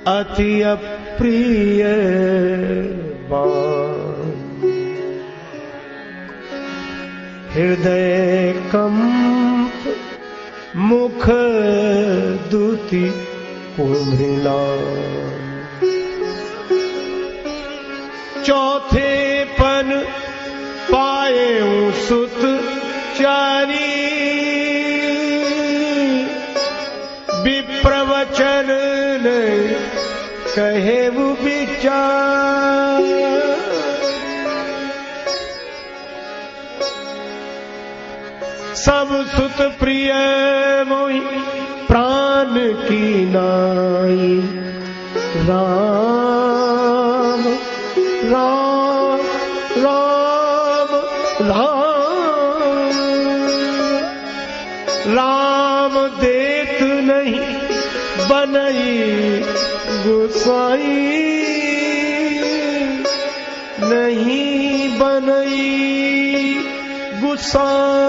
अति अप्रिय बान। हृदय कंप मुख दुति कुम्हिलान। चौथे पन पाए सुत चारी, विप्रवचन कहे वो विचार। सब सुत प्रिय मोहि प्राण की नाई। राम राम राम राम राम देत नहीं बनई गोसाई। नहीं बनई गोसाई।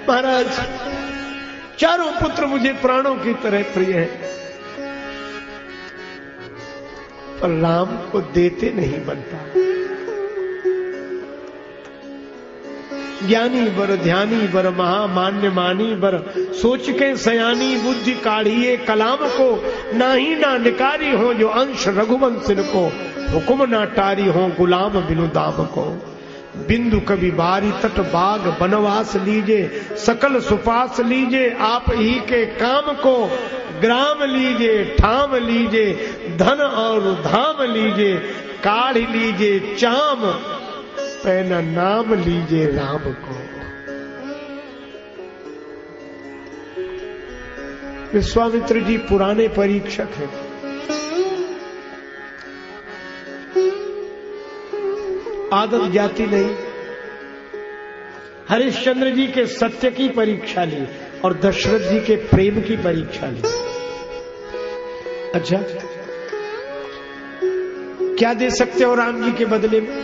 महाराज, चारों पुत्र मुझे प्राणों की तरह प्रिय हैं, पर राम को देते नहीं बनता। ज्ञानी बर ध्यानी बर महामान्य मानी बर, सोच के सयानी बुद्धि काढ़िए कलाम को। नाही ना निकारी हो जो अंश रघुवंश को, हुक्म ना टारी हो गुलाम बिनु दाम को। बिंदु कवि बारी तट बाग बनवास लीजे, सकल सुपास लीजे आप ही के काम को। ग्राम लीजे ठाम लीजे धन और धाम लीजे, काढ़ लीजे चाम पैना नाम लीजे राम को। विश्वामित्र जी पुराने परीक्षक हैं। आदत जाती नहीं। हरिश्चंद्र जी के सत्य की परीक्षा ली और दशरथ जी के प्रेम की परीक्षा ली। अच्छा, क्या दे सकते हो राम जी के बदले में?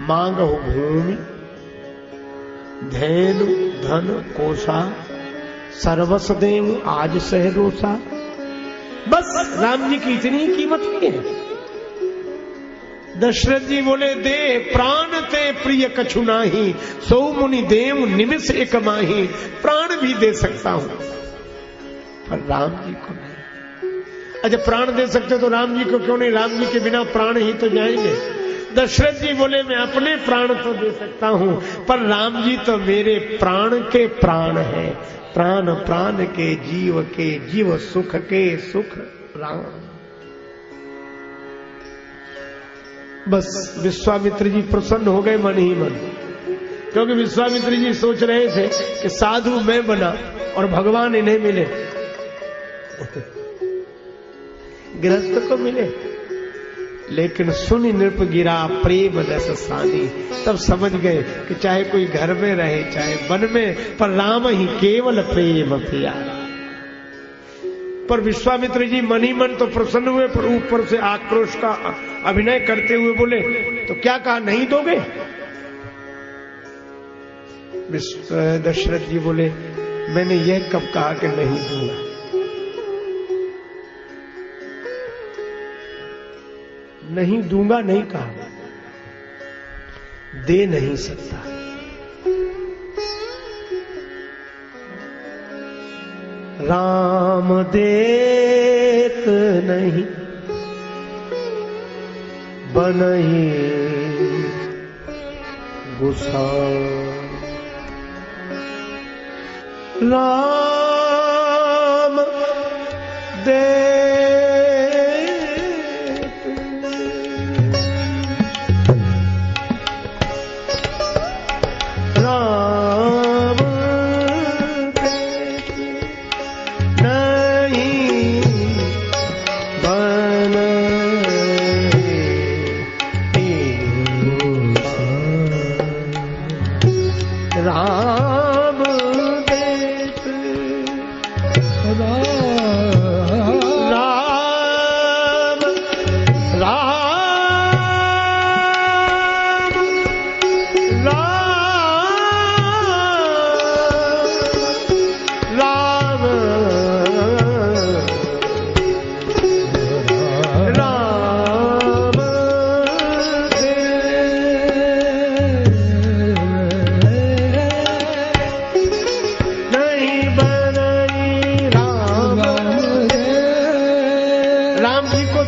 मांगो भूमि धैनु धन कोसा, सर्वस देव आज सहरोसा। बस राम जी की इतनी कीमत नहीं है। दशरथ जी बोले दे प्राण ते प्रिय कछु नाही, सो मुनि देव निमिष एक माही। प्राण भी दे सकता हूं पर राम जी को नहीं। अच्छा, प्राण दे सकते तो राम जी को क्यों नहीं? राम जी के बिना प्राण ही तो जाएंगे। दशरथ जी बोले मैं अपने प्राण तो दे सकता हूं, पर राम जी तो मेरे प्राण के प्राण है। प्राण प्राण के जीव सुख के सुख राम। बस विश्वामित्र जी प्रसन्न हो गए मन ही मन, क्योंकि विश्वामित्र जी सोच रहे थे कि साधु मैं बना और भगवान इन्हें मिले, गृहस्थ को मिले। लेकिन सुनि नृप गिरा प्रेम रस सानी, तब समझ गए कि चाहे कोई घर में रहे चाहे वन में, पर राम ही केवल प्रेम प्यारा। पर विश्वामित्र जी मन ही मन तो प्रसन्न हुए, पर ऊपर से आक्रोश का अभिनय करते हुए बोले तो क्या कहा, नहीं दोगे? दशरथ जी बोले मैंने यह कब कहा कि नहीं दूंगा। नहीं दूंगा नहीं कहा, दे नहीं सकता। राम देत नहीं बनही गुस्सा। राम दे राम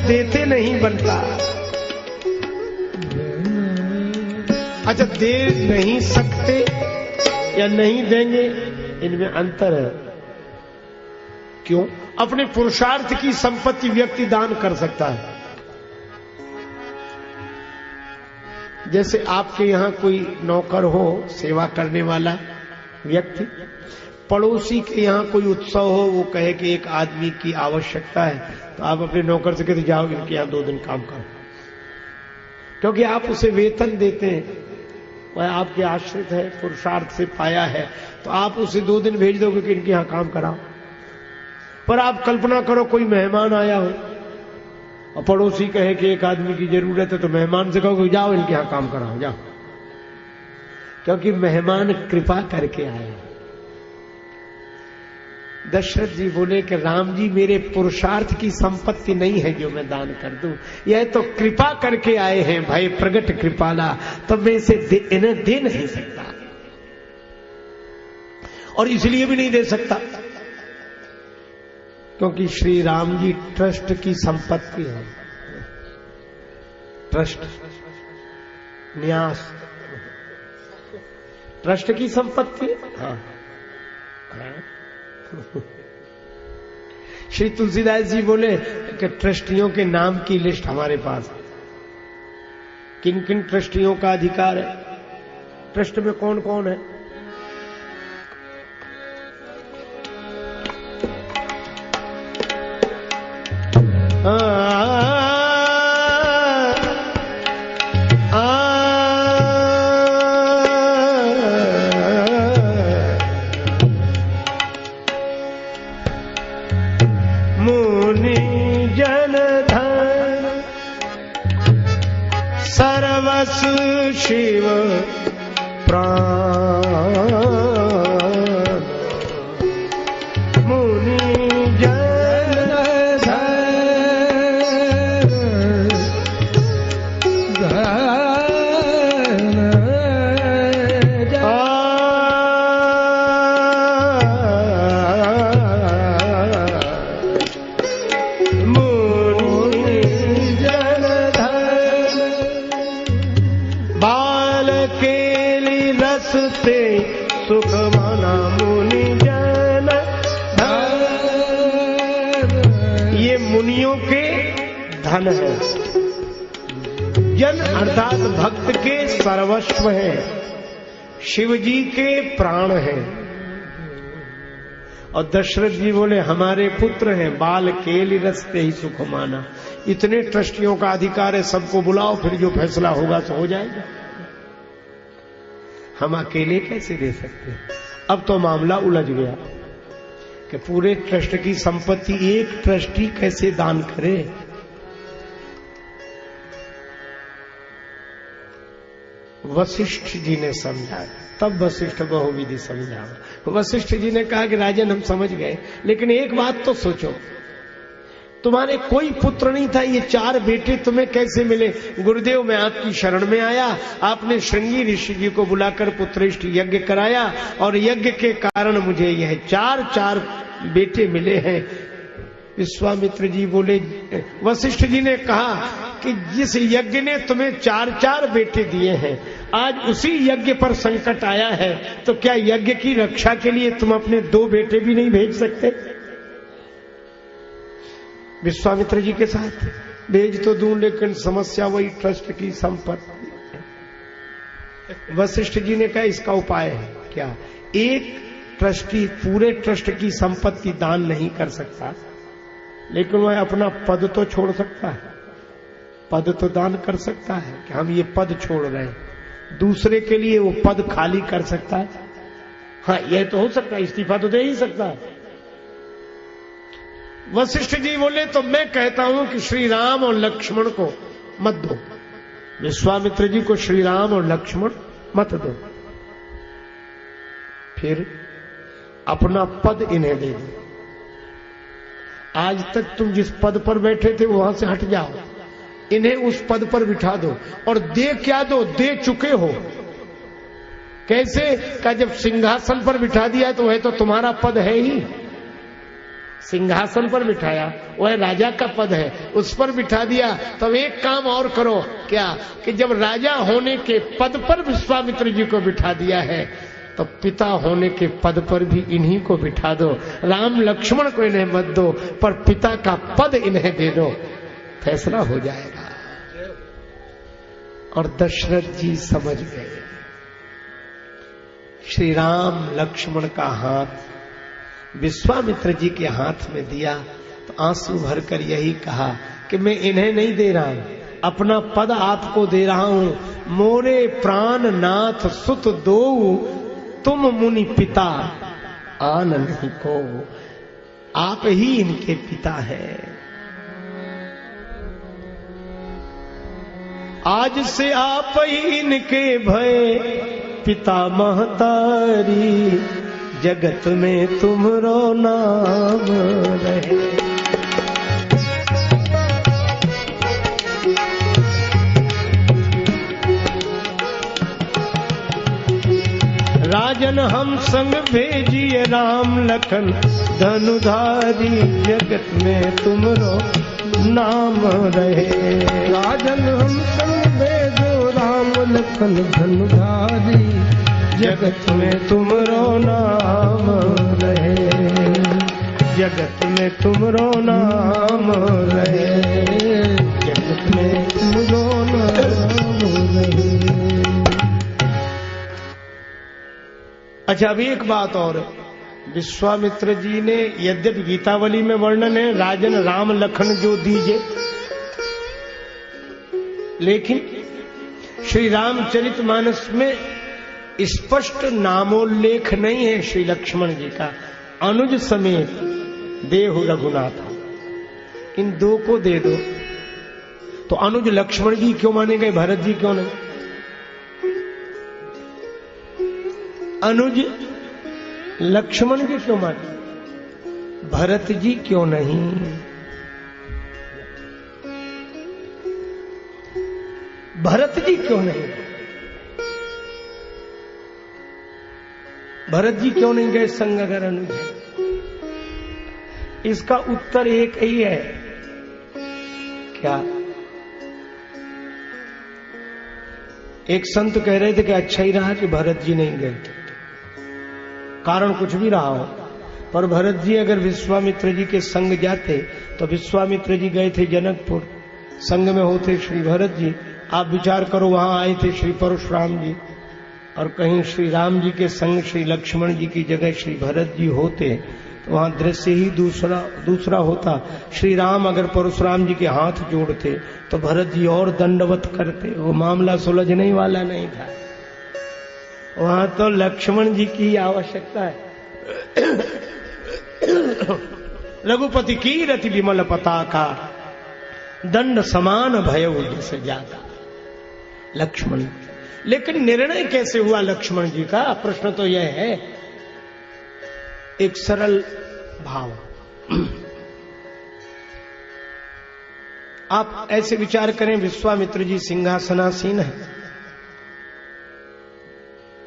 देते नहीं बनता। अच्छा, दे नहीं सकते या नहीं देंगे, इनमें अंतर है। क्यों? अपने पुरुषार्थ की संपत्ति व्यक्ति दान कर सकता है। जैसे आपके यहां कोई नौकर हो, सेवा करने वाला व्यक्ति, पड़ोसी के यहां कोई उत्सव हो, वो कहे कि एक आदमी की आवश्यकता है, तो आप अपने नौकर से कहते जाओ इनके यहां 2 दिन काम करो, क्योंकि आप उसे वेतन देते हैं, वह आपके आश्रित है, पुरुषार्थ से पाया है, तो आप उसे 2 दिन भेज दोगे कि इनके यहां काम कराओ। पर आप कल्पना करो कोई मेहमान आया हो और पड़ोसी कहे कि एक आदमी की जरूरत है, तो मेहमान से कहोगे जाओ इनके यहां काम कराओ, जाओ, क्योंकि मेहमान कृपा करके आए। दशरथ जी बोले कि राम जी, मेरे पुरुषार्थ की संपत्ति नहीं है जो मैं दान कर दूं, यह तो कृपा करके आए हैं, भाई प्रगट कृपाला, तब मैं इसे इन्हें दे नहीं सकता, और इसलिए भी नहीं दे सकता क्योंकि श्री राम जी ट्रस्ट की संपत्ति है। ट्रस्ट, न्यास, ट्रस्ट की संपत्ति। हाँ, श्री तुलसीदास जी बोले कि ट्रस्टियों के नाम की लिस्ट हमारे पास है, किन किन ट्रस्टियों का अधिकार है, ट्रस्ट में कौन कौन है। मुनि जन धन सर्वस्व शिव प्राण, मुनि जन सुख माना मुनि जन धन, ये मुनियों के धन है। जन अर्थात भक्त के सर्वस्व है, शिव जी के प्राण है। और दशरथ जी बोले हमारे पुत्र हैं, बाल केली रस्ते ही सुख माना। इतने ट्रस्टियों का अधिकार है, सबको बुलाओ, फिर जो फैसला होगा तो हो जाएगा। हम अकेले कैसे दे सकते हैं? अब तो मामला उलझ गया कि पूरे ट्रस्ट की संपत्ति एक ट्रस्टी कैसे दान करे। वशिष्ठ जी ने समझाया, तब वशिष्ठ बहुविधि समझाया। वशिष्ठ जी ने कहा कि राजन हम समझ गए, लेकिन एक बात तो सोचो, तुम्हारे कोई पुत्र नहीं था, ये 4 बेटे तुम्हें कैसे मिले? गुरुदेव मैं आपकी शरण में आया, आपने श्रृंगी ऋषि जी को बुलाकर पुत्रेष्ठ यज्ञ कराया, और यज्ञ के कारण मुझे यह 4 बेटे मिले हैं। विश्वामित्र जी बोले, वशिष्ठ जी ने कहा कि जिस यज्ञ ने तुम्हें 4 बेटे दिए हैं, आज उसी यज्ञ पर संकट आया है, तो क्या यज्ञ की रक्षा के लिए तुम अपने 2 बेटे भी नहीं भेज सकते? विश्वामित्र जी के साथ भेज तो दूं, लेकिन समस्या वही ट्रस्ट की संपत्ति। वशिष्ठ जी ने कहा इसका उपाय है क्या? एक ट्रस्टी पूरे ट्रस्ट की संपत्ति दान नहीं कर सकता, लेकिन वह अपना पद तो छोड़ सकता है। पद तो दान कर सकता है कि हम ये पद छोड़ रहे हैं, दूसरे के लिए वो पद खाली कर सकता है। हाँ, यह तो हो सकता है, इस्तीफा तो दे ही सकता है। वशिष्ठ जी बोले तो मैं कहता हूं कि श्री राम और लक्ष्मण को मत दो, विश्वामित्र जी को श्री राम और लक्ष्मण मत दो, फिर अपना पद इन्हें दे दो। आज तक तुम जिस पद पर बैठे थे वहां से हट जाओ, इन्हें उस पद पर बिठा दो, और दे क्या दो, दे चुके हो। कैसे? का जब सिंहासन पर बिठा दिया तो वह तो तुम्हारा पद है ही, सिंहासन पर बिठाया, वह राजा का पद है, उस पर बिठा दिया। तब एक काम और करो, क्या कि जब राजा होने के पद पर विश्वामित्र जी को बिठा दिया है, तो पिता होने के पद पर भी इन्हीं को बिठा दो। राम लक्ष्मण को इन्हें मत दो, पर पिता का पद इन्हें दे दो, फैसला हो जाएगा। और दशरथ जी समझ गए। श्री राम लक्ष्मण का हाथ विश्वामित्र जी के हाथ में दिया, तो आंसू भरकर यही कहा कि मैं इन्हें नहीं दे रहा हूं, अपना पद आपको दे रहा हूं। मोरे प्राण नाथ सुत दो, तुम मुनि पिता आन नहीं को। आप ही इनके पिता हैं। आज से आप ही इनके भय पिता महतारी, जगत में तुमरो नाम रहे। राजन हम संग भेजिए राम लखन धनुधारी, जगत में तुमरो नाम रहे। राजन हम संग भेजो राम लखन धनुधारी, जगत में तुमरो नाम रहे। जगत में तुमरो नाम रहे। जगत में तुमरो नाम रहे। अच्छा, अभी एक बात और, विश्वामित्र जी ने, यद्यपि गीतावली में वर्णन है राजन राम लखन जो दीजे, लेकिन श्री रामचरितमानस में स्पष्ट नामोल्लेख नहीं है श्री लक्ष्मण जी का। अनुज समेत देहु रघुनाथ, इन दो को दे दो। तो अनुज लक्ष्मण जी क्यों माने गए, भरत जी क्यों नहीं? अनुज लक्ष्मण जी क्यों माने, भरत जी क्यों नहीं? भरत जी क्यों नहीं? भरत जी क्यों नहीं गए संग अगर अनुज है? इसका उत्तर एक ही है, क्या? एक संत कह रहे थे कि अच्छा ही रहा कि भरत जी नहीं गए, कारण कुछ भी रहा हो, पर भरत जी अगर विश्वामित्र जी के संग जाते तो विश्वामित्र जी गए थे जनकपुर, संग में होते श्री भरत जी। आप विचार करो, वहां आए थे श्री परशुराम जी, और कहीं श्री राम जी के संग श्री लक्ष्मण जी की जगह श्री भरत जी होते तो वहां दृश्य ही दूसरा होता। श्री राम अगर परशुराम जी के हाथ जोड़ते तो भरत जी और दंडवत करते, वो मामला सुलझने वाला नहीं था। वहां तो लक्ष्मण जी की आवश्यकता है। रघुपति की रति विमल पताका, दंड समान भय जैसे जाता लक्ष्मण। लेकिन निर्णय कैसे हुआ लक्ष्मण जी का, प्रश्न तो यह है। एक सरल भाव, आप ऐसे विचार करें, विश्वामित्र जी सिंहासनासीन है,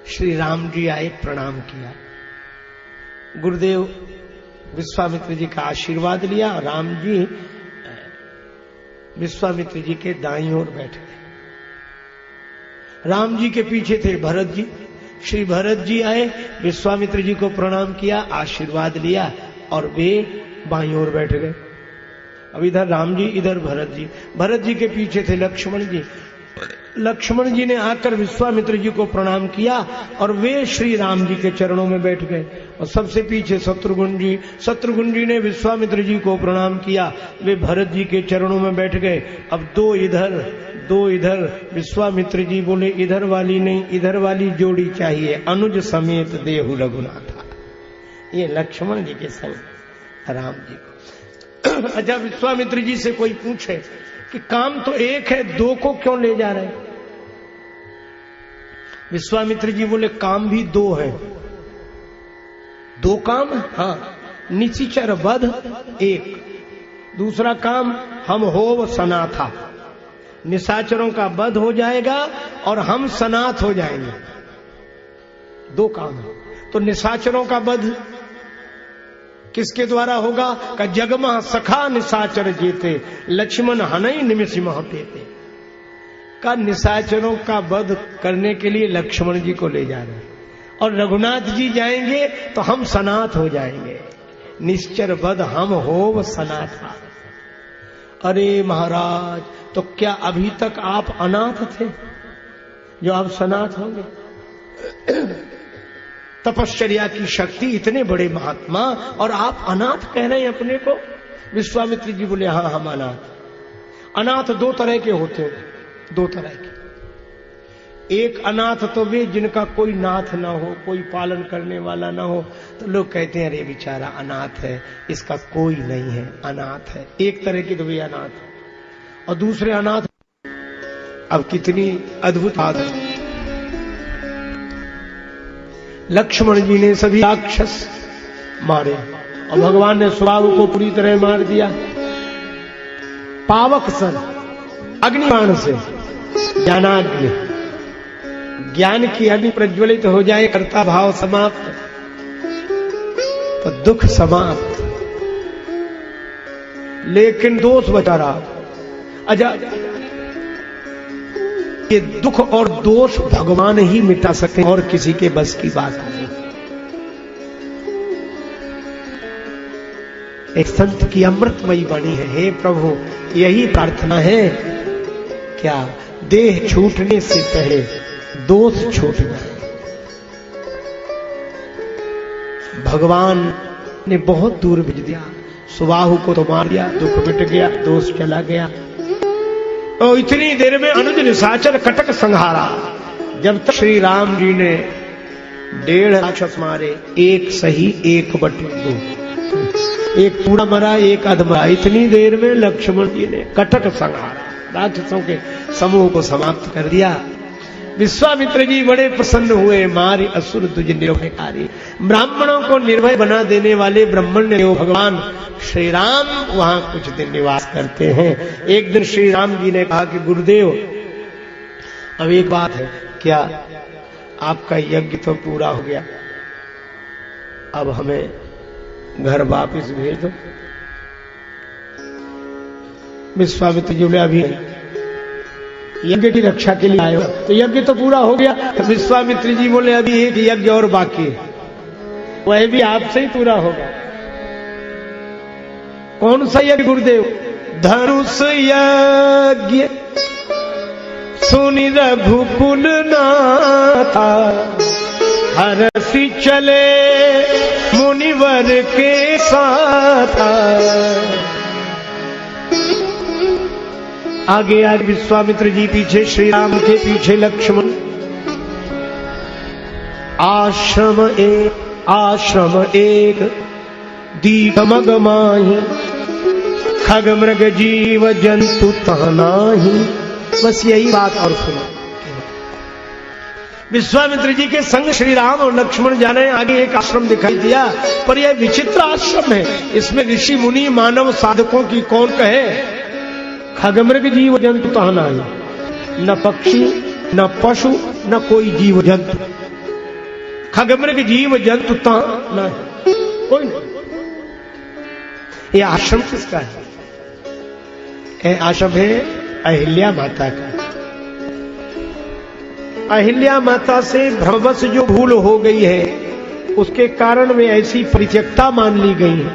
श्री राम जी आए, प्रणाम किया, गुरुदेव विश्वामित्र जी का आशीर्वाद लिया, राम जी विश्वामित्र जी के दाईं ओर बैठ गए। राम जी के पीछे थे भरत जी। श्री भरत जी आए, विश्वामित्र जी को प्रणाम किया, आशीर्वाद लिया और वे बाईं ओर बैठ गए। अब इधर राम जी, इधर भरत जी। भरत जी के पीछे थे लक्ष्मण जी। लक्ष्मण जी ने आकर विश्वामित्र जी को प्रणाम किया और वे श्री राम जी के चरणों में बैठ गए। और सबसे पीछे शत्रुघ्न जी। शत्रुघ्न जी ने विश्वामित्र जी को प्रणाम किया, वे भरत जी के चरणों में बैठ गए। अब दो इधर। विश्वामित्र जी बोले इधर वाली नहीं, इधर वाली जोड़ी चाहिए, अनुज समेत देहु रघुनाथा। ये लक्ष्मण जी के संग राम जी को। अच्छा, विश्वामित्र जी से कोई पूछे कि काम तो एक है, दो को क्यों ले जा रहे? विश्वामित्र जी बोले काम भी दो है। दो काम? हाँ, निशिचर वध एक, दूसरा काम हम होव सनाथा, निशाचरों का वध हो जाएगा और हम सनाथ हो जाएंगे। दो काम है। तो निशाचरों का वध किसके द्वारा होगा? का जगमा सखा निशाचर जेते, लक्ष्मण हनई निमिष महते। का निशाचरों का वध करने के लिए लक्ष्मण जी को ले जा रहे हैं, और रघुनाथ जी जाएंगे तो हम सनाथ हो जाएंगे। निश्चर वध हम हो सनाथा। अरे महाराज, तो क्या अभी तक आप अनाथ थे जो आप सनाथ होंगे? तपश्चर्या की शक्ति, इतने बड़े महात्मा, और आप अनाथ कह रहे हैं अपने को? विश्वामित्र जी बोले हाँ हम अनाथ। अनाथ दो तरह के होते हैं, दो तरह के। एक अनाथ तो वे जिनका कोई नाथ ना हो, कोई पालन करने वाला ना हो, तो लोग कहते हैं अरे बेचारा अनाथ है, इसका कोई नहीं है, अनाथ है। एक तरह की तो वे अनाथ है। और दूसरे अनाथ, अब कितनी अद्भुत बात है। लक्ष्मण जी ने सभी राक्षस मारे और भगवान ने सुबाहु को पूरी तरह मार दिया। पावक सन अग्निबाण से, ज्ञानाग्नि, ज्ञान की अग्नि प्रज्वलित हो जाए, कर्ता भाव समाप्त, तो दुख समाप्त। लेकिन दोष बचा रहा। अच्छा, ये दुख और दोष भगवान ही मिटा सकते और किसी के बस की बात नहीं। एक संत की अमृतमयी वाणी है, हे प्रभु यही प्रार्थना है, क्या देह छूटने से पहले दोष छूट जाए। भगवान ने बहुत दूर भेज दिया, सुबाहु को तो मार दिया, दुख मिट गया, दोष चला गया। और इतनी देर में अनुज निशाचर कटक संहारा। जब तक श्री राम जी ने 1.5 राक्षस मारे, एक सही एक बटे 2, एक पूरा मरा एक अध मरा, इतनी देर में लक्ष्मण जी ने कटक संहारा, राक्षसों के समूह को समाप्त कर दिया। विश्वामित्र जी बड़े प्रसन्न हुए, मारी असुर तुझ निर्भयकारी। ब्राह्मणों को निर्भय बना देने वाले ब्रह्मण्य भगवान श्री राम वहां कुछ दिन निवास करते हैं। एक दिन श्री राम जी ने कहा कि गुरुदेव, अब एक बात है, क्या आपका यज्ञ तो पूरा हो गया, अब हमें घर वापिस भेज दो। विश्वामित्र जी बोले अभी यज्ञ की रक्षा के लिए आए हो, तो यज्ञ तो पूरा हो गया। विश्वामित्र जी बोले अभी एक यज्ञ और बाकी है, वह भी आपसे ही पूरा होगा। कौन सा यज्ञ गुरुदेव? धनुष यज्ञ सुनि रघुकुल नाथा, हरसि चले मुनिवर के साथ। आगे आगे विश्वामित्र जी पीछे, श्री राम के पीछे लक्ष्मण। आश्रम एक दीप मग माही, खग मृग जीव जंतु तहनाही। बस यही बात और सुनो। विश्वामित्र जी के संग श्री राम और लक्ष्मण जा रहे हैं। आगे एक आश्रम दिखाई दिया, पर यह विचित्र आश्रम है। इसमें ऋषि मुनि मानव साधकों की कौन कहे। खगमृग जीव जंतु तहनाही, न पक्षी न पशु न कोई जीव जंतु। खगमृग जीव जंतु तहनाही, कोई नहीं। यह आश्रम किसका है? यह आश्रम है अहिल्या माता का। अहिल्या माता से भ्रमवश जो भूल हो गई है, उसके कारण में ऐसी परित्यक्ता मान ली गई है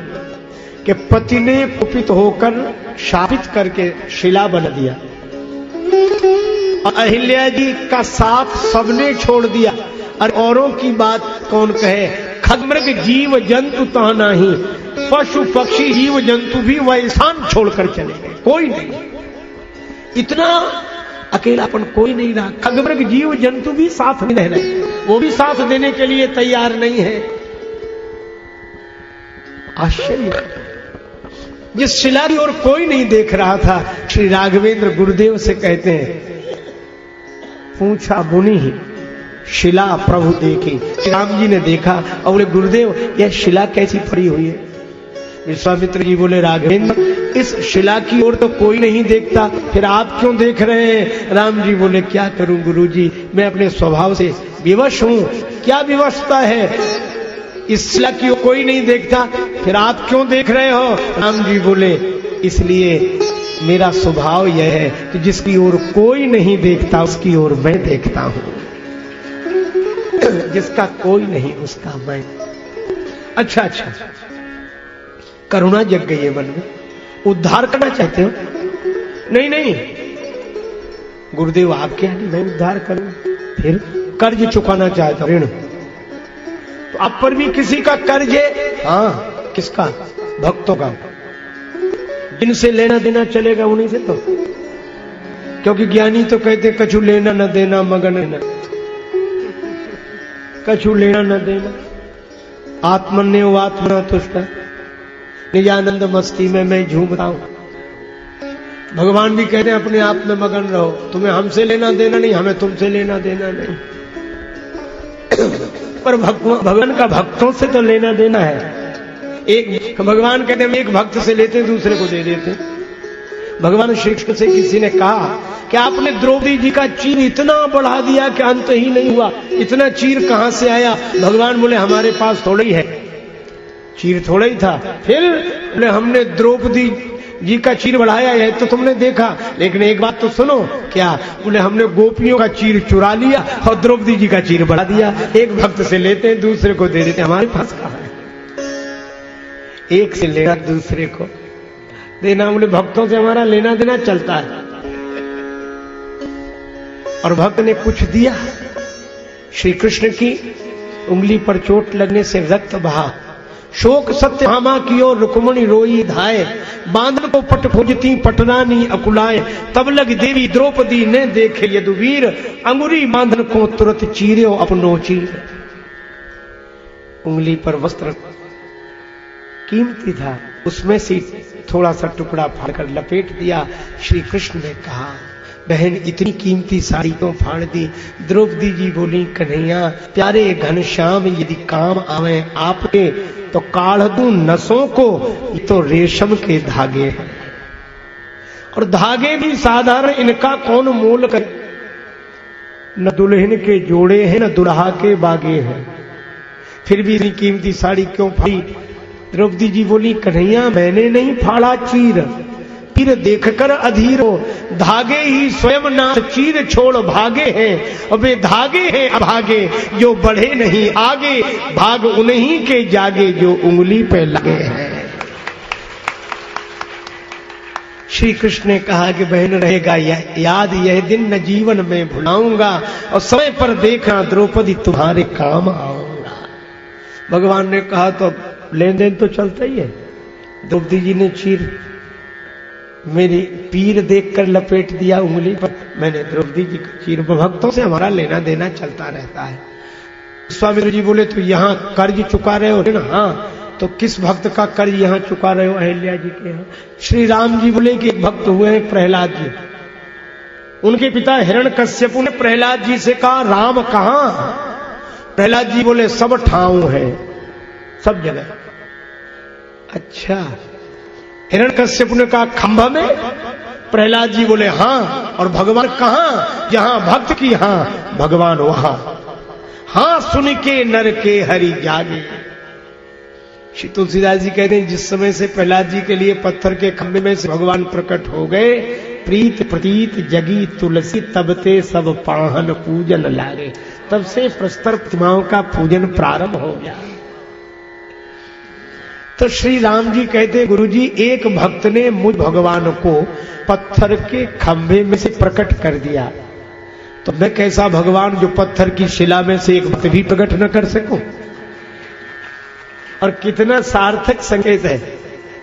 कि पति ने कुपित होकर शापित करके शिला बना दिया। और अहिल्या जी का साथ सबने छोड़ दिया, और औरों की बात कौन कहे। खगमृग जीव जंतु तहनाही, पशु पक्षी जीव जंतु भी वैसान छोड़कर चले गए, कोई नहीं। इतना अकेलापन कोई नहीं रहा। खगमृग जीव जंतु भी साथ नहीं रह रहे, वो भी साथ देने के लिए तैयार नहीं है। आश्चर्य। जिस शिला की ओर कोई नहीं देख रहा था, श्री राघवेंद्र गुरुदेव से कहते हैं, पूछा मुनि ही शिला प्रभु देखी। श्री राम जी ने देखा और बोले गुरुदेव यह शिला कैसी पड़ी हुई है। विश्वामित्र जी बोले राघवेंद्र, इस शिला की ओर तो कोई नहीं देखता, फिर आप क्यों देख रहे हैं। राम जी बोले क्या करूं गुरुजी, मैं अपने स्वभाव से विवश हूं। क्या विवशता है? इस शिला की ओर कोई नहीं देखता, फिर आप क्यों देख रहे हो? राम जी बोले इसलिए मेरा स्वभाव यह है कि जिसकी ओर कोई नहीं देखता उसकी ओर मैं देखता हूं, जिसका कोई नहीं उसका मैं। अच्छा, करुणा जग गई है मन में, उद्धार करना चाहते हो? नहीं, गुरुदेव आपके यहाँ मैं उद्धार करूं, फिर कर्ज चुकाना चाहता हूं, ऋण। तो आप पर भी किसी का कर्ज है? हाँ, किसका? भक्तों का। जिनसे लेना देना चलेगा उन्हीं से तो, क्योंकि ज्ञानी तो कहते कछु लेना न देना मगन न, कछु लेना न देना, आत्मन्य आत्मना तुष्ट, निजानंद मस्ती में मैं झूमता हूं। भगवान भी कहते हैं अपने आप में मगन रहो, तुम्हें हमसे लेना देना नहीं, हमें तुमसे लेना देना नहीं। पर भगवान का भक्तों से तो लेना देना है। एक भगवान कहते हैं एक भक्त से लेते दूसरे को दे देते। भगवान श्री कृष्ण से किसी ने कहा कि आपने द्रौपदी जी का चीर इतना बढ़ा दिया कि अंत ही नहीं हुआ, इतना चीर कहां से आया? भगवान बोले हमारे पास थोड़ा ही है, चीर थोड़ा ही था। फिर बोले हमने द्रौपदी जी का चीर बढ़ाया है तो तुमने देखा, लेकिन एक बात तो सुनो। क्या? बोले हमने गोपियों का चीर चुरा लिया और द्रौपदी जी का चीर बढ़ा दिया। एक भक्त से लेते हैं दूसरे को दे देते, हमारे पास कहां है? एक से लेना दूसरे को देना। बोले भक्तों से हमारा लेना देना चलता है। और भक्त ने कुछ दिया, श्री कृष्ण की उंगली पर चोट लगने से रक्त बहा, शोक सत्य भामा की ओर रुक्मणी रोई धाये, बांधन को पट खोजती पटरानी अकुलाए, तब लग देवी द्रौपदी ने देखे यदुवीर, अंगुरी बांधन को तुरंत चीर्यो अपनो चीर। उंगली पर वस्त्र कीमती था, उसमें से थोड़ा सा टुकड़ा फाड़कर लपेट दिया। श्री कृष्ण ने कहा बहन इतनी कीमती साड़ी क्यों फाड़ दी? द्रौपदी जी बोली कन्हैया प्यारे घनश्याम यदि काम आवे आपके तो काढ़ दूं नसों को, ये तो रेशम के धागे हैं और धागे भी साधारण, इनका कौन मोल करे? न दुल्हन के जोड़े हैं न दुल्हा के बागे हैं, फिर भी इतनी कीमती साड़ी क्यों फाड़ी? द्रौपदी जी बोली कन्हैया मैंने नहीं फाड़ा चीर, चीर देखकर अधीर हो, धागे ही स्वयं नाथ चीर छोड़ भागे हैं, अबे धागे हैं अभागे जो बढ़े नहीं आगे, भाग उन्हीं के जागे जो उंगली पे लगे हैं। श्री कृष्ण ने कहा कि बहन रहेगा याद यह दिन न जीवन में भुलाऊंगा, और समय पर देखना द्रौपदी तुम्हारे काम आऊंगा। भगवान ने कहा तो लेन देन तो चलता ही है। द्रौपदी जी ने चीर मेरी पीर देखकर लपेट दिया उंगली पर, मैंने द्रौपदी जी का चीर। भक्तों से हमारा लेना देना चलता रहता है। स्वामी जी बोले तो यहाँ कर्ज चुका रहे हो ना? हाँ, तो किस भक्त का कर्ज यहाँ चुका रहे हो? अहिल्या जी के यहाँ। श्री राम जी बोले कि एक भक्त हुए हैं प्रहलाद जी, उनके पिता हिरण्यकश्यपु ने प्रहलाद जी से कहा राम कहां? प्रहलाद जी बोले सब ठाव है, सब जगह। अच्छा, हिरण्यकश्यप ने कहा खंभा में? प्रहलाद जी बोले हां। और भगवान कहां? जहां भक्त की हां भगवान वहां। हां सुन के नर के हरि जागे। श्री तुलसीदास जी कहते हैं जिस समय से प्रहलाद जी के लिए पत्थर के खंभे में से भगवान प्रकट हो गए, प्रीत प्रतीत जगी तुलसी तब ते सब पाहन पूजन लागे, तब से प्रस्तर प्रतिमाओं का पूजन प्रारंभ हो गया। तो श्री राम जी कहते गुरुजी एक भक्त ने मुझ भगवान को पत्थर के खंभे में से प्रकट कर दिया, तो मैं कैसा भगवान जो पत्थर की शिला में से एक भक्त भी प्रकट न कर सकूं? और कितना सार्थक संकेत है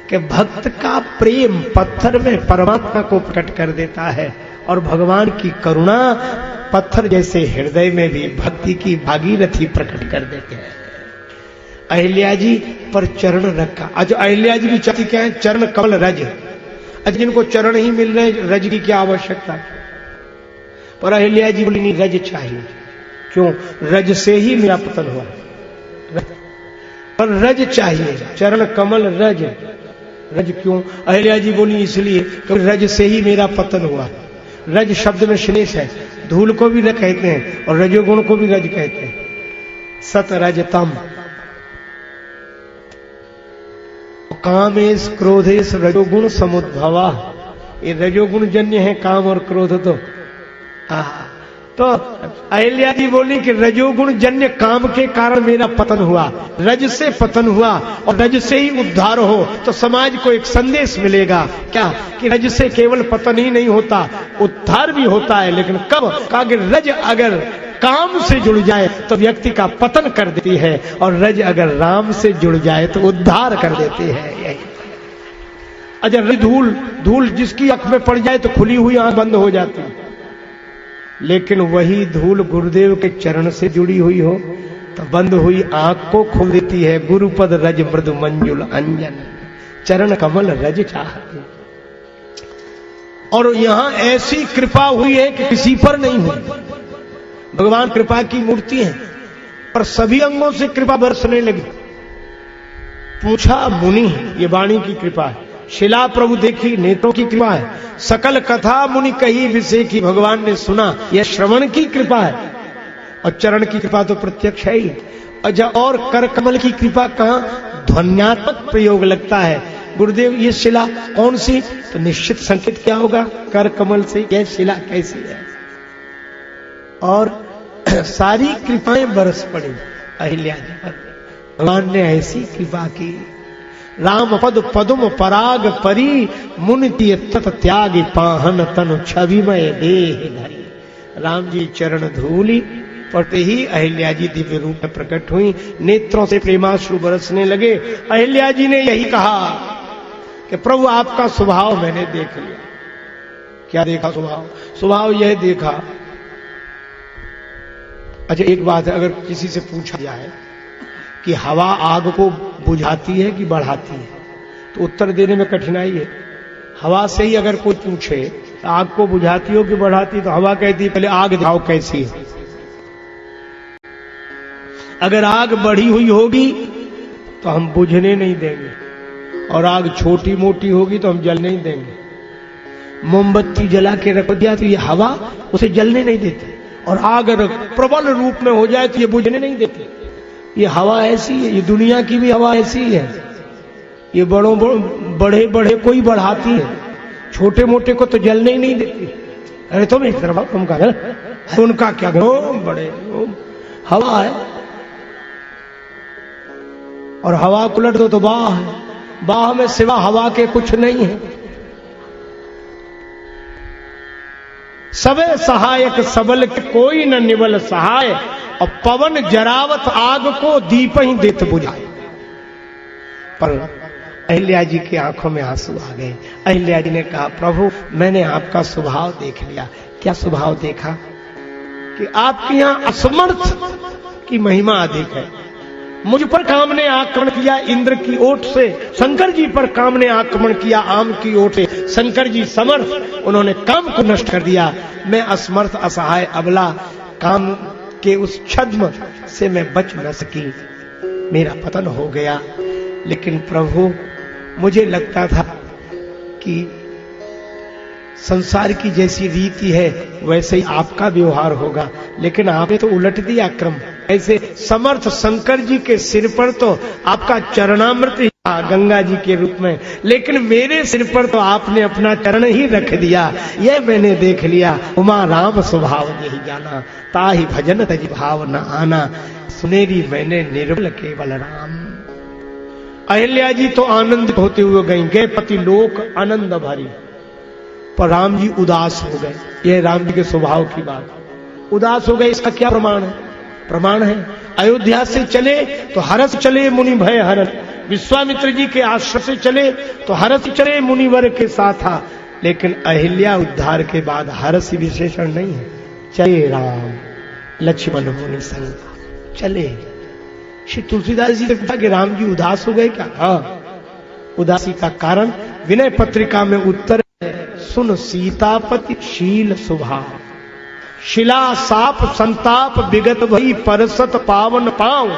कि भक्त का प्रेम पत्थर में परमात्मा को प्रकट कर देता है, और भगवान की करुणा पत्थर जैसे हृदय में भी भक्ति की भागीरथी प्रकट कर देते हैं। अहिल्या जी पर चरण रखा। आज अहिल्या जी भी चाहती क्या है? चरण कमल रज। आज जिनको चरण ही मिल रहे रज की क्या आवश्यकता? पर अहिल्या जी बोली नहीं, रज चाहिए। क्यों? रज से ही मेरा पतन हुआ, पर रज चाहिए, चरण कमल रज। रज क्यों? अहिल्या जी बोली इसलिए क्योंकि रज से ही मेरा पतन हुआ। रज शब्द में श्लेष है, धूल को भी रज कहते हैं और रजोगुण को भी रज कहते हैं। सत रज तम, कामेश क्रोधेश रजोगुण समुद्भवा। ये रजोगुण जन्य है काम और क्रोध तो अहिल्या जी बोली कि रजोगुण जन्य काम के कारण मेरा पतन हुआ, रज से पतन हुआ और रज से ही उद्धार हो तो समाज को एक संदेश मिलेगा क्या कि रज से केवल पतन ही नहीं होता, उद्धार भी होता है। लेकिन कब? अगर रज अगर काम से जुड़ जाए तो व्यक्ति का पतन कर देती है और रज अगर राम से जुड़ जाए तो उद्धार कर देती है। यही अगर धूल जिसकी आंख में पड़ जाए तो खुली हुई आंख बंद हो जाती है, लेकिन वही धूल गुरुदेव के चरण से जुड़ी हुई हो तो बंद हुई आंख को खोल देती है। गुरुपद रज मृदु मंजुल अंजन, चरण कमल रज चाहते। और यहां ऐसी कृपा हुई है कि किसी पर नहीं हुई। भगवान कृपा की मूर्ति है पर सभी अंगों से कृपा बरसने लगी। पूछा मुनि, ये वाणी की कृपा है। शिला प्रभु देखी, नेत्रों की कृपा है। सकल कथा मुनि कही विषय की, भगवान ने सुना, यह श्रवण की कृपा है। और चरण की कृपा तो प्रत्यक्ष है ही। और कर कमल की कृपा कहां? ध्वन्यात्मक प्रयोग लगता है। गुरुदेव ये शिला कौन सी? तो निश्चित संकेत क्या होगा? कर कमल से यह शिला कैसी है। और सारी कृपाएं बरस पड़ी अहिल्या जी पर। भगवान ने ऐसी कृपा की। राम पद पदुम पराग परी, मुनि तत त्यागी पाहन तनु छविमय देह धरी। राम जी चरण धूली पड़ते ही अहिल्या जी दिव्य रूप में प्रकट हुई, नेत्रों से प्रेमाश्रु बरसने लगे। अहिल्या जी ने यही कहा कि प्रभु आपका स्वभाव मैंने देख लिया। क्या देखा? स्वभाव यह देखा। अच्छा एक बात है, अगर किसी से पूछा जाए कि हवा आग को बुझाती है कि बढ़ाती है तो उत्तर देने में कठिनाई है। हवा से ही अगर कोई पूछे आग को बुझाती हो कि बढ़ाती, तो हवा कहती है पहले आग दिखाओ कैसी है। अगर आग बढ़ी हुई होगी तो हम बुझने नहीं देंगे, और आग छोटी मोटी होगी तो हम जलने नहीं देंगे। मोमबत्ती जला के रख दिया तो ये हवा उसे जलने नहीं देती, और आग अगर प्रबल रूप में हो जाए तो ये बुझने नहीं देती। ये हवा ऐसी है, ये दुनिया की भी हवा ऐसी है। ये बड़े बड़े कोई बढ़ाती है, छोटे मोटे को तो जलने ही नहीं देती। अरे तुम एक तरफ तुम कहा उनका क्या बड़े हवा है, और हवा को उलट दो तो बाह है। बाह में सिवा हवा के कुछ नहीं है। सबे सहायक सबल के कोई न निबल सहाय, और पवन जरावत आग को दीप ही देत बुझाए। पर अहिल्या जी की आंखों में आंसू आ गए। अहिल्या जी ने कहा प्रभु मैंने आपका स्वभाव देख लिया। क्या स्वभाव देखा? कि आपके यहां असमर्थ की महिमा अधिक है। मुझ पर काम ने आक्रमण किया इंद्र की ओट से, शंकर जी पर काम ने आक्रमण किया आम की ओट से। शंकर जी समर्थ, उन्होंने काम को नष्ट कर दिया। मैं असमर्थ असहाय अबला, काम के उस छद्म से मैं बच न सकी, मेरा पतन हो गया। लेकिन प्रभु मुझे लगता था कि संसार की जैसी रीति है वैसे ही आपका व्यवहार होगा, लेकिन आपने तो उलट दिया क्रम। ऐसे समर्थ शंकर जी के सिर पर तो आपका चरणामृत ही था गंगा जी के रूप में, लेकिन मेरे सिर पर तो आपने अपना चरण ही रख दिया। यह मैंने देख लिया। उमा राम स्वभाव यही जाना, ताहि भजन तज भाव न आना, सुनेरी मैंने निर्मल केवल राम। अहिल्या जी तो आनंदित होते हुए गए पति लोक आनंद भरी, पर राम जी उदास हो गए। यह राम जी के स्वभाव की बात। उदास हो गए, इसका क्या प्रमाण है? प्रमाण है अयोध्या से चले तो हरस चले मुनि भय हरन, विश्वामित्र जी के आश्रम से चले तो हरस चले मुनिवर के साथ। लेकिन अहिल्या उद्धार के बाद हरस विशेषण नहीं है। चले राम लक्ष्मण मुनि संग, चले। श्री तुलसीदास जी ने पूछा कि राम जी उदास हो गए क्या? हाँ, उदासी का कारण विनय पत्रिका में उत्तर सुन सीतापति शील स्वभाव, शिला साप संताप विगत भई परसत पावन पाव,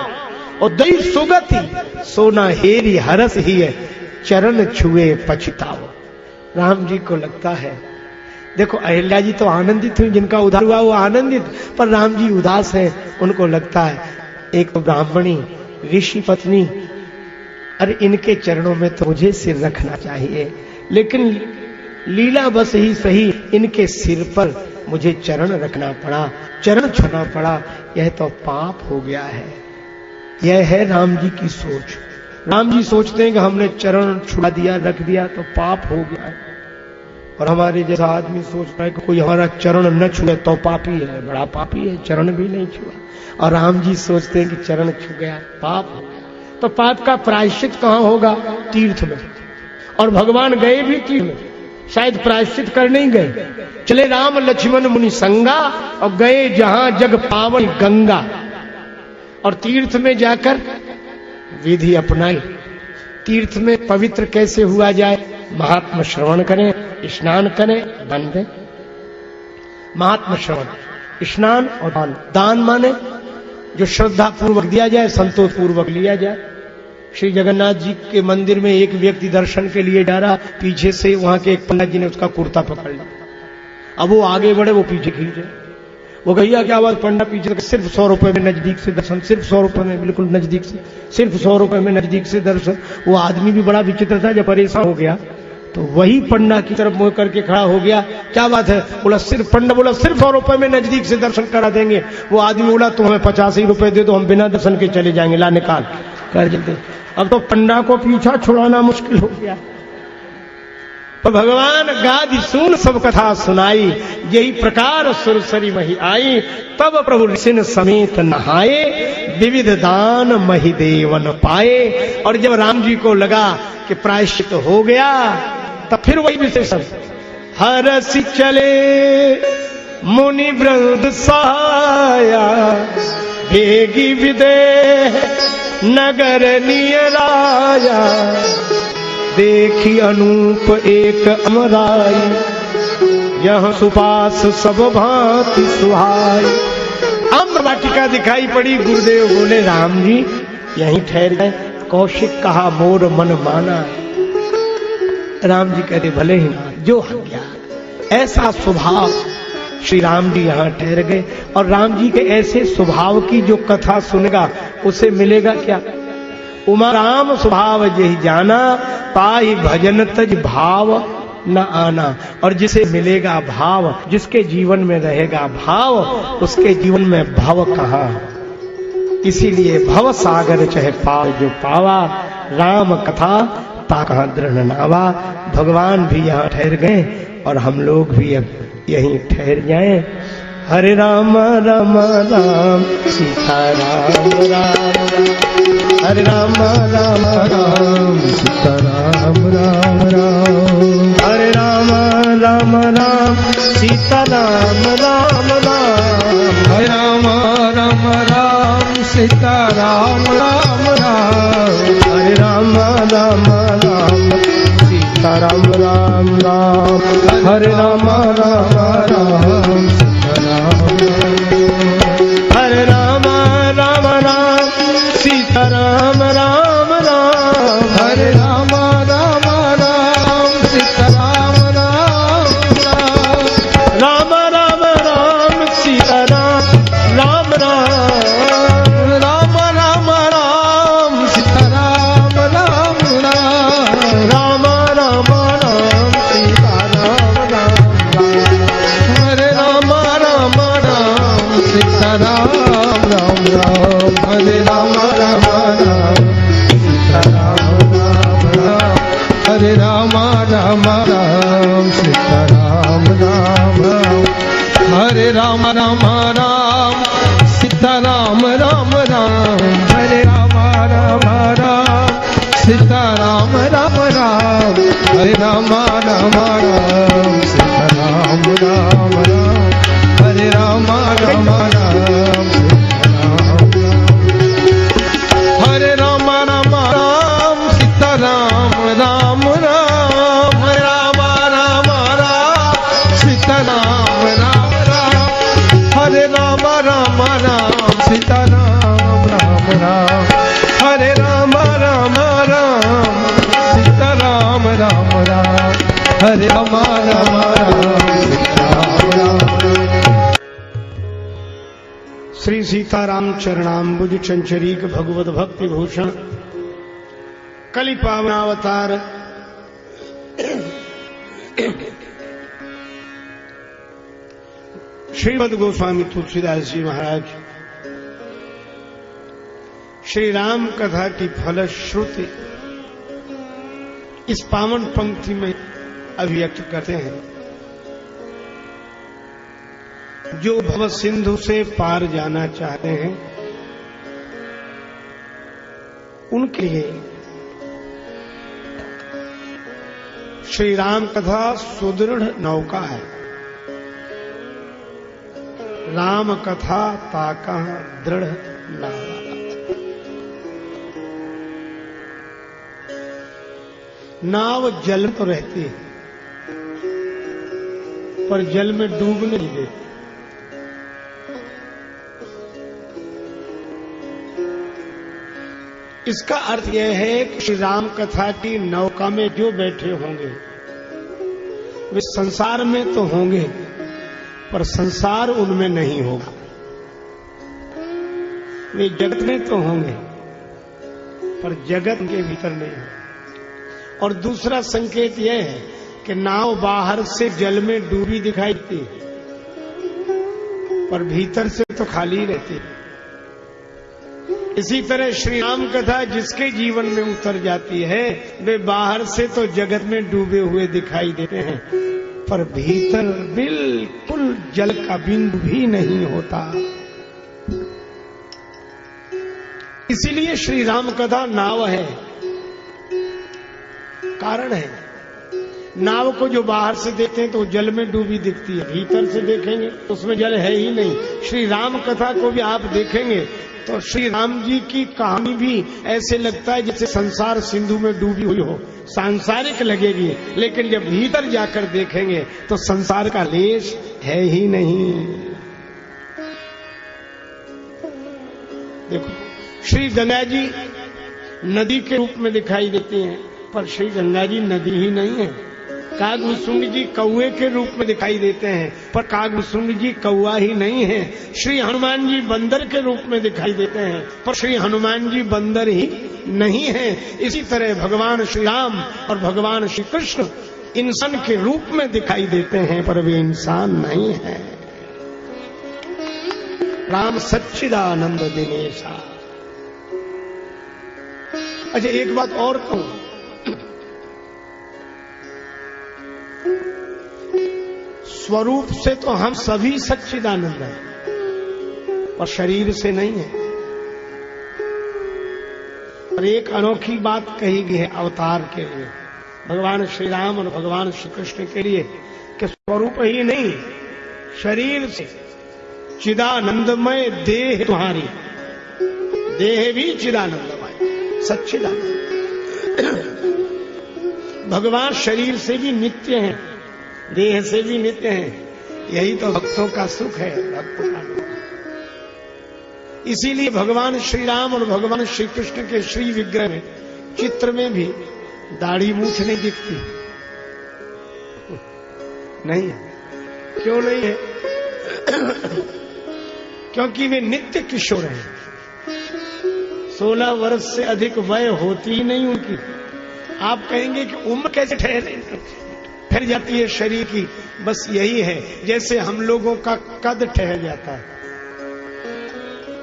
और दई सुगति सोना हेरी हरस ही है, चरण छुए पछताओ। राम जी को लगता है, देखो अहिल्या जी तो आनंदित हुई, जिनका उद्धार हुआ वो आनंदित, पर राम जी उदास हैं। उनको लगता है एक ब्राह्मणी ऋषि पत्नी अरे इनके चरणों में तो मुझे सिर रखना चाहिए, लेकिन लीला बस ही सही इनके सिर पर मुझे चरण रखना पड़ा, चरण छूना पड़ा। यह तो पाप हो गया है। यह है राम जी की सोच। राम जी सोचते हैं कि हमने चरण छुड़ा दिया, रख दिया तो पाप हो गया है, और हमारे जैसा आदमी सोच रहा है कि कोई हमारा चरण न छुए तो पापी है, बड़ा पापी है, चरण भी नहीं छुआ। और राम जी सोचते हैं कि चरण छू गया, पाप हो गया। तो पाप का प्रायश्चित कहां होगा? तीर्थ में। और भगवान गए भी तीर्थ में, शायद प्रायश्चित करने ही गए। चले राम लक्ष्मण मुनि संगा, और गए जहां जग पावन गंगा। और तीर्थ में जाकर विधि अपनाई। तीर्थ में पवित्र कैसे हुआ जाए? महात्मा श्रवण करें, स्नान करें, दान दें। महात्मा श्रवण, स्नान और दान। दान माने जो श्रद्धा पूर्वक दिया जाए, संतोष पूर्वक लिया जाए। श्री जगन्नाथ जी के मंदिर में एक व्यक्ति दर्शन के लिए जा रहा, पीछे से वहां के एक पंडित जी ने उसका कुर्ता पकड़ लिया। अब वो आगे बढ़े, वो पीछे खींचे। वो भैया क्या बात? पंडा पीछे, सिर्फ 100 रुपए में नजदीक से दर्शन, सिर्फ 100 रुपए में, बिल्कुल नजदीक से, सिर्फ 100 रुपए में नजदीक से दर्शन। वो आदमी भी बड़ा विचित्र था, जब परेशान हो गया तो वही पंडा की तरफ मुंह करके खड़ा हो गया। क्या बात है? बोला सिर्फ, पंडा बोला सिर्फ 100 रुपए में नजदीक से दर्शन करा देंगे। वो आदमी बोला तुम हमें 85 ही रुपए दे दो, हम बिना दर्शन के चले जाएंगे, ला निकाल कर जल्दी। अब तो पंडा को पीछा छुड़ाना मुश्किल हो गया। तो भगवान गादि सुन सब कथा सुनाई, यही प्रकार सुरसरी मही आई। तब प्रभु ऋषि समेत नहाए, विविध दान मही देवन पाए। और जब राम जी को लगा कि प्रायश्चित हो गया, तब फिर वही विशेषण, हरसि चले मुनि वृंद सहाया, भेगी विदेह नगर नियराया, देखी अनूप एक अमराई, यह सुपास सब भांति सुहाई। अम्र वाटिका दिखाई पड़ी। गुरुदेव बोले राम जी यहीं ठहर गए। कौशिक कहा मोर मन माना। राम जी कहते भले ही जो आज्ञा। ऐसा स्वभाव, श्री राम जी यहाँ ठहर गए। और राम जी के ऐसे स्वभाव की जो कथा सुनेगा उसे मिलेगा क्या? उमा राम स्वभाव जही जाना, पाई भजन तज भाव न आना। और जिसे मिलेगा भाव, जिसके जीवन में रहेगा भाव, उसके जीवन में भव कहाँ। इसीलिए भव सागर चाहे पार जो पावा, राम कथा ता कहाँ दृढ़ नावा। भगवान भी यहाँ ठहर गए और हम लोग भी अब यहीं ठहर जाएं। हरे राम राम राम सीता राम राम राम, हरे राम राम राम सीता राम राम राम, हरे राम राम राम सीता राम राम राम, हरे राम राम राम सीता राम राम राम, हरे राम राम राम सीता राम राम राम, हरे राम राम राम हरे राम राम राम सीता राम राम राम, हरे राम राम राम सीता राम राम राम, राम राम राम सीता राम राम राम, राम राम राम सीता राम राम राम, राम राम राम सीता राम राम राम, हरे राम राम राम सीता राम राम राम, हरे राम राम राम सीता राम राम राम, हरे राम राम राम सीता राम राम राम, हरे राम राम राम सीता राम राम राम, हरे राम राम राम सीता राम राम राम, हरे राम राम राम सीता राम राम राम, हरे राम राम राम हरे राम राम राम सीता राम राम राम, हरे राम राम राम सीता राम राम राम, हरे राम राम राम सीता राम राम राम, हरे राम राम राम सीता राम राम राम, हरे राम राम राम सीता राम राम। श्री सीताराम चरणाम्बुज चंचरीक भगवत भक्ति भूषण कलि पावन अवतार श्रीमद् गोस्वामी तुलसीदास जी महाराज श्री राम कथा की फलश्रुति इस पावन पंक्ति में अभिव्यक्त करते हैं। जो भव सिंधु से पार जाना चाहते हैं उनके लिए श्री राम कथा सुदृढ़ नौका है। राम कथा ताका दृढ़ नावा। नाव जल तो रहती है पर जल में डूबने नहीं देती। इसका अर्थ यह है कि श्री राम कथा की नौका में जो बैठे होंगे वे संसार में तो होंगे पर संसार उनमें नहीं होगा। वे जगत में तो होंगे पर जगत के भीतर नहीं होगा। और दूसरा संकेत यह है कि नाव बाहर से जल में डूबी दिखाई देती है पर भीतर से तो खाली रहती है। इसी तरह श्री राम कथा जिसके जीवन में उतर जाती है वे बाहर से तो जगत में डूबे हुए दिखाई देते हैं पर भीतर बिल्कुल जल का बिंदु भी नहीं होता। इसीलिए श्री राम कथा नाव है, कारण है। नाव को जो बाहर से देखते हैं तो जल में डूबी दिखती है, भीतर से देखेंगे तो उसमें जल है ही नहीं। श्री राम कथा को भी आप देखेंगे तो श्री राम जी की कहानी भी ऐसे लगता है जैसे संसार सिंधु में डूबी हुई हो, सांसारिक लगेगी, लेकिन जब भीतर जाकर देखेंगे तो संसार का लेश है ही नहीं। देखो श्री गंगा जी नदी के रूप में दिखाई देती हैं पर श्री गंगा जी नदी ही नहीं है। कागभूषुंड जी कौए के रूप में दिखाई देते हैं पर कागभूषुंड जी कौआ ही नहीं है। श्री हनुमान जी बंदर के रूप में दिखाई देते हैं पर श्री हनुमान जी बंदर ही नहीं है। इसी तरह भगवान श्री राम और भगवान श्री कृष्ण इंसान के रूप में दिखाई देते हैं पर वे इंसान नहीं है। राम सच्चिदानंद दिनेशा। अच्छा एक बात और कहूं, स्वरूप से तो हम सभी सच्चिदानंद हैं और शरीर से नहीं है। और एक अनोखी बात कही गई है अवतार के लिए, भगवान श्री राम और भगवान श्री कृष्ण के लिए कि स्वरूप ही नहीं शरीर से चिदानंदमय देह तुम्हारी, देह भी चिदानंदमय सच्चिदानंद। भगवान शरीर से भी नित्य हैं, देह से भी नित्य हैं। यही तो भक्तों का सुख है, भक्तों का दुख। इसीलिए भगवान श्री राम और भगवान श्री कृष्ण के श्री विग्रह में चित्र में भी दाढ़ी मूछ नहीं दिखती। नहीं है। क्यों नहीं है? क्योंकि वे नित्य किशोर हैं। 16 वर्ष से अधिक वय होती ही नहीं उनकी। आप कहेंगे कि उम्र कैसे ठहर जाती है शरीर की? बस यही है जैसे हम लोगों का कद ठहर जाता है,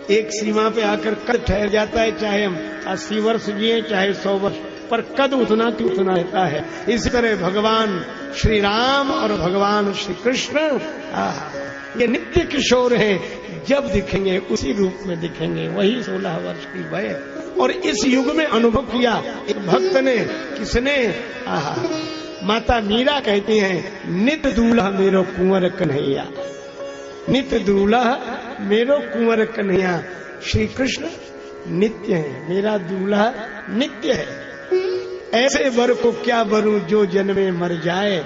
एक सीमा पे आकर कद ठहर जाता है, चाहे हम 80 वर्ष जिए चाहे 100 वर्ष, पर कद उतना की उतना रहता है। इसी तरह भगवान श्री राम और भगवान श्री कृष्ण ये नित्य किशोर हैं। जब दिखेंगे उसी रूप में दिखेंगे, वही 16 वर्ष की वय। और इस युग में अनुभव किया एक भक्त ने, किसने? माता मीरा कहती हैं, नित दूल्हा मेरो कुंवर कन्हैया, नित दूल्हा मेरो कुंवर कन्हैया। श्री कृष्ण नित्य है, मेरा दूल्हा नित्य है। ऐसे वर को क्या बनूं जो जन्मे मर जाए,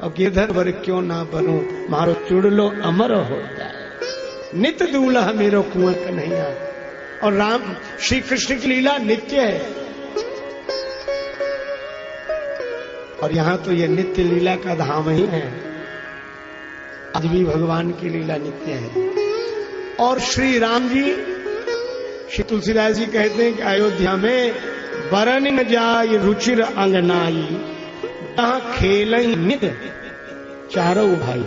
और गिरधर वर क्यों ना बनूं मारो चुड़लो अमर हो जाए। नित दूल्हा मेरो कुंवर कन्हैया। और राम श्री कृष्ण की लीला नित्य है। और यहां तो ये नित्य लीला का धाम ही है। आज भी भगवान की लीला नित्य है। और श्री राम जी, श्री तुलसीदास जी कहते हैं कि अयोध्या में बरन न जाय रुचिर अंगनाई, जहां खेलई नित चारों भाई।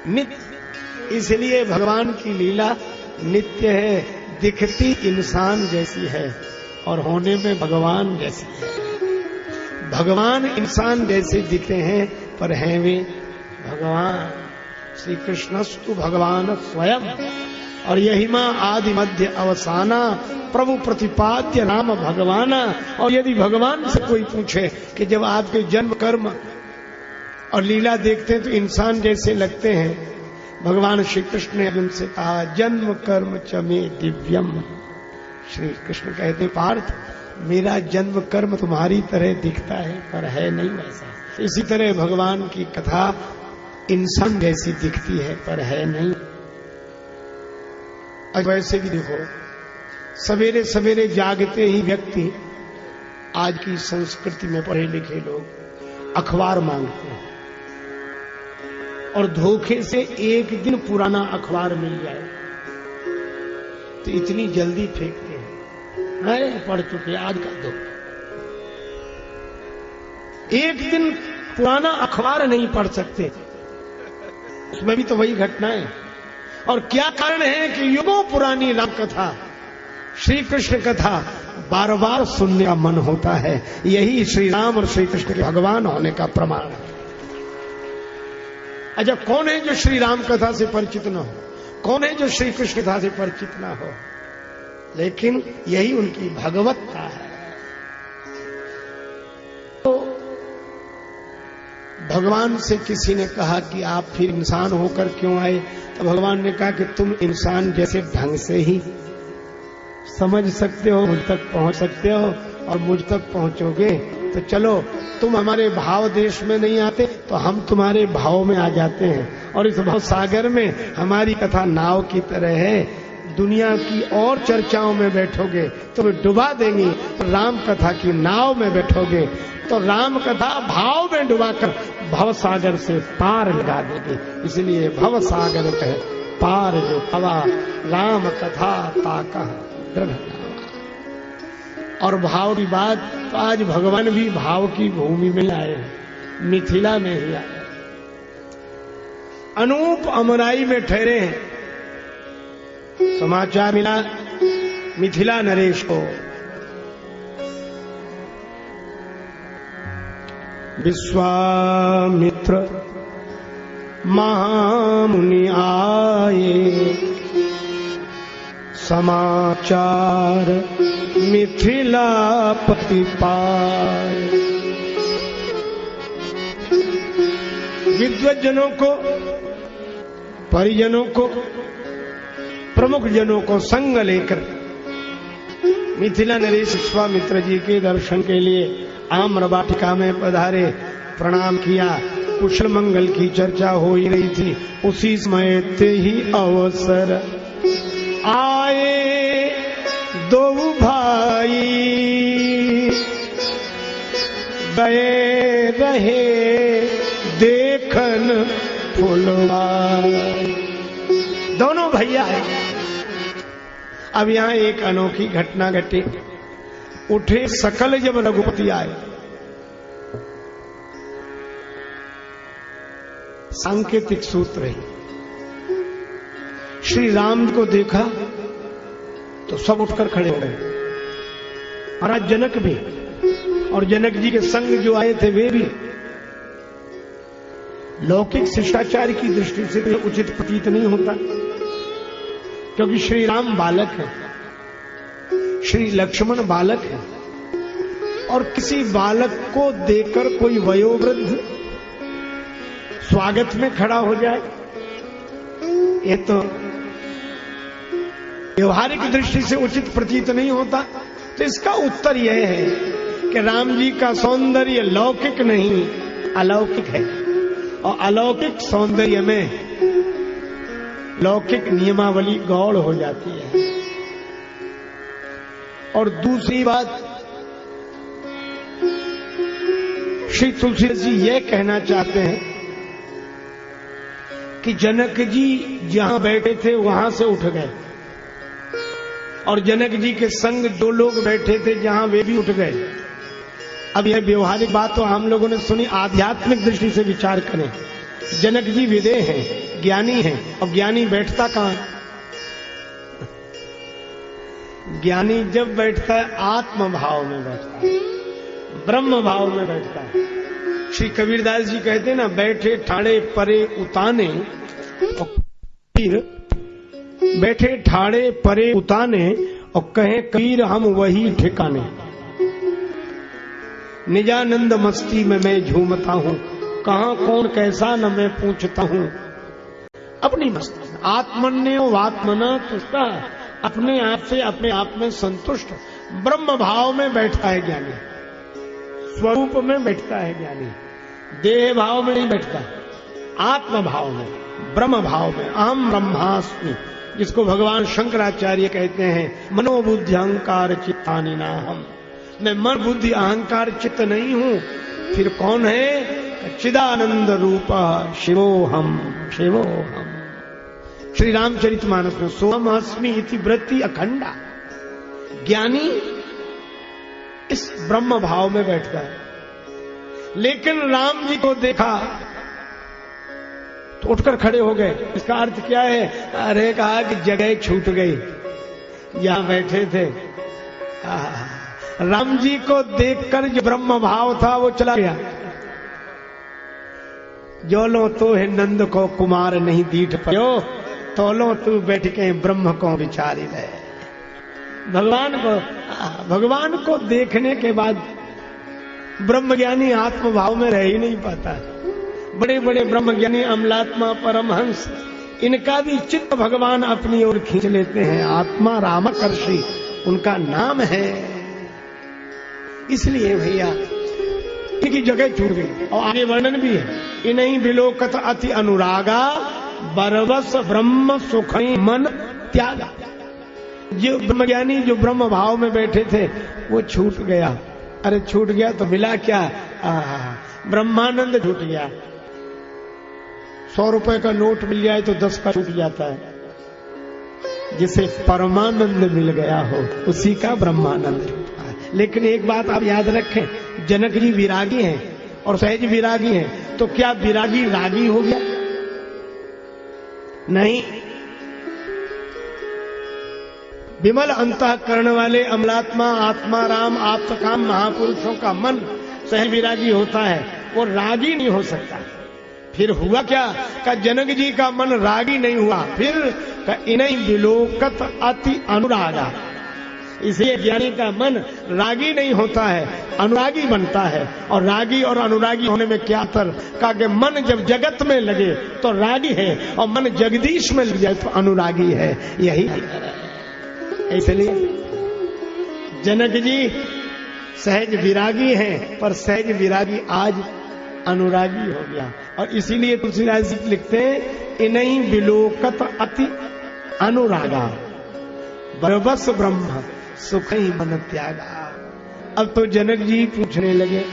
नित्य, इसलिए भगवान की लीला नित्य है, दिखती इंसान जैसी है और होने में भगवान जैसी है। भगवान इंसान जैसे दिखते हैं पर हैं वे भगवान। श्री कृष्णस्तु भगवान स्वयं, और यही मां आदि मध्य अवसाना, प्रभु प्रतिपाद्य राम भगवाना। और यदि भगवान से कोई पूछे कि जब आपके जन्म कर्म और लीला देखते हैं तो इंसान जैसे लगते हैं, भगवान श्री कृष्ण ने अर्जुन से कहा जन्म कर्म चमे दिव्यम। श्री कृष्ण कहते पार्थ, मेरा जन्म कर्म तुम्हारी तरह दिखता है पर है नहीं वैसा। इसी तरह भगवान की कथा इंसान जैसी दिखती है पर है नहीं। वैसे भी देखो, सवेरे सवेरे जागते ही व्यक्ति, आज की संस्कृति में पढ़े लिखे लोग अखबार मांगते हैं और धोखे से एक दिन पुराना अखबार मिल जाए तो इतनी जल्दी फेंकते हैं, अरे पढ़ चुके आज का दो। एक दिन पुराना अखबार नहीं पढ़ सकते, उसमें भी तो वही घटना है। और क्या कारण है कि युगों पुरानी राम कथा, श्री कृष्ण कथा बार बार सुनने का मन होता है। यही श्री राम और श्री कृष्ण के भगवान होने का प्रमाण है। अच्छा, कौन है जो श्री राम कथा से परिचित न हो? कौन है जो श्री कृष्ण कथा से परिचित न हो? लेकिन यही उनकी भगवत्ता है। तो भगवान से किसी ने कहा कि आप फिर इंसान होकर क्यों आए? तो भगवान ने कहा कि तुम इंसान जैसे ढंग से ही समझ सकते हो, मुझ तक पहुंच सकते हो, और मुझ तक पहुंचोगे तो चलो, तुम हमारे भाव देश में नहीं आते तो हम तुम्हारे भाव में आ जाते हैं। और इस भाव सागर में हमारी कथा नाव की तरह है। दुनिया की और चर्चाओं में बैठोगे तो डुबा देंगी, तो राम कथा की नाव में बैठोगे तो राम कथा भाव में डुबाकर भव सागर से पार लगा देगी। इसलिए भव सागर कहे पार जो हवा, राम कथा ताका दृढ़। और भाव की बात, तो आज भगवान भी भाव की भूमि में आए हैं, मिथिला में ही आए, अनूप अमराई में ठहरे हैं। समाचार मिला मिथिला नरेश को, विश्वामित्र महामुनि आए, समाचार मिथिलापति पाए। विद्वज्जनों को, परिजनों को, प्रमुख जनों को संग लेकर मिथिला नरेश विश्वामित्र जी के दर्शन के लिए आम्र वाटिका में पधारे। प्रणाम किया, कुशल मंगल की चर्चा हो ही रही थी। उसी समय ते ही अवसर आए दो भाई, गए रहे देखन फुलवाई। दोनों भैया है। अब यहां एक अनोखी घटना घटी। उठे सकल जब रघुपति आए, सांकेतिक सूत्र है। श्री राम को देखा तो सब उठकर खड़े हो गए। महाराज जनक भी, और जनक जी के संग जो आए थे वे भी। लौकिक शिष्टाचार की दृष्टि से तो उचित प्रतीत नहीं होता, क्योंकि श्री राम बालक है, श्री लक्ष्मण बालक है, और किसी बालक को देकर कोई वयोवृद्ध स्वागत में खड़ा हो जाए, ये तो व्यवहारिक दृष्टि से उचित प्रतीत नहीं होता। तो इसका उत्तर यह है कि राम जी का सौंदर्य लौकिक नहीं अलौकिक है, और अलौकिक सौंदर्य में लौकिक नियमावली गौड़ हो जाती है। और दूसरी बात, श्री तुलसीदास जी यह कहना चाहते हैं कि जनक जी जहां बैठे थे वहां से उठ गए और जनक जी के संग जो लोग बैठे थे जहां वे भी उठ गए। अब यह व्यवहारिक बात तो हम लोगों ने सुनी, आध्यात्मिक दृष्टि से विचार करें। जनक जी विदेह हैं, ज्ञानी हैं, और ज्ञानी बैठता कहां? ज्ञानी जब बैठता है आत्म भाव में बैठता है, ब्रह्म भाव में बैठता है। श्री कबीरदास जी कहते हैं ना, बैठे ठाड़े परे उताने, और कबीर बैठे ठाड़े परे उताने और कहे कबीर हम वही ठिकाने। निजानंद मस्ती में मैं झूमता हूं, कहां कौन कैसा न मैं पूछता हूं। अपनी मस्ती में आत्मन्यो आत्मना तुष्टा, अपने आप से अपने आप में संतुष्ट ब्रह्म भाव में बैठता है ज्ञानी, स्वरूप में बैठता है ज्ञानी, देह भाव में नहीं बैठता, आत्म भाव में, ब्रह्म भाव में। अहम ब्रह्मास्मि, जिसको भगवान शंकराचार्य कहते हैं मनोबुद्धि अहंकार चित्तानि नाहम। मैं मन बुद्धि अहंकार चित्त नहीं हूं, फिर कौन है? चिदानंद रूप शिवोहम शिवोहम। श्री रामचरितमानस में सोहम अस्मि इति वृत्ति अखंडा। ज्ञानी इस ब्रह्म भाव में बैठता है। लेकिन राम जी को देखा तो उठकर खड़े हो गए। इसका अर्थ क्या है? अरे कहा कि जगह छूट गई, यहां बैठे थे। राम जी को देखकर जो ब्रह्म भाव था वो चला गया। जो लो तो है नंद को कुमार नहीं दीठ पयो, तो लो तू बैठ के ब्रह्म को विचारी रहे। भगवान को देखने के बाद ब्रह्मज्ञानी आत्म भाव में रह ही नहीं पाता। बड़े बड़े ब्रह्मज्ञानी अमलात्मा परमहंस, इनका भी चित्त भगवान अपनी ओर खींच लेते हैं। आत्मा रामकर्षि उनका नाम है। इसलिए भैया इनकी जगह छूट गई। और आगे वर्णन भी है, इन्हीं विलोकत अति अनुरागा बरवस ब्रह्म सुखई मन त्यागा। जो ब्रह्मज्ञानी जो ब्रह्म भाव में बैठे थे वो छूट गया। अरे छूट गया तो मिला क्या? ब्रह्मानंद छूट गया। 100 रुपए का नोट मिल जाए तो 10 का छूट जाता है। जिसे परमानंद मिल गया हो उसी का ब्रह्मानंद छूटा है। लेकिन एक बात आप याद रखें, जनक जी विरागी हैं और सहज विरागी हैं, तो क्या विरागी रागी हो गया? नहीं। विमल अंतःकरण वाले अमलात्मा आत्मा राम आप्तकाम महापुरुषों का मन सहज विरागी होता है, वो रागी नहीं हो सकता। फिर हुआ क्या? का जनक जी का मन रागी नहीं हुआ, फिर का इन्हीं विलोकत अति अनुरागा। इसलिए ज्ञानी का मन रागी नहीं होता है, अनुरागी बनता है। और रागी और अनुरागी होने में क्या अंतर? का कि मन जब जगत में लगे तो रागी है, और मन जगदीश में लग जाए तो अनुरागी है। यही इसलिए जनक जी सहज विरागी हैं, पर सहज विरागी आज अनुरागी हो गया। और इसीलिए तुलसीदास जी लिखते हैं, इन्हीं विलोकत अति अनुरागा बरबस ब्रह्म सुख ही मन त्यागा। अब तो जनक जी पूछने लगे,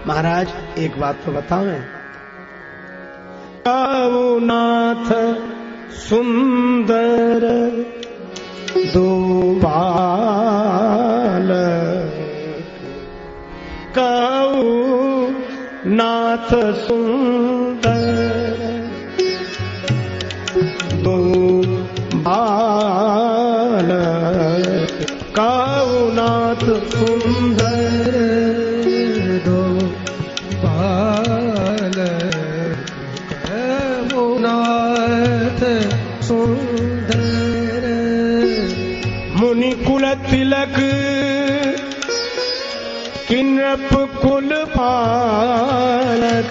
महाराज एक बात तो बताओ, नाथ सुंदर दो बाल, कऊ नाथ सुंदर दो बाल, कऊ नाथ सुंदर दो बाल, कऊ नाथ सुंदर मुनि कुल तिलक किन्नप कुल पालक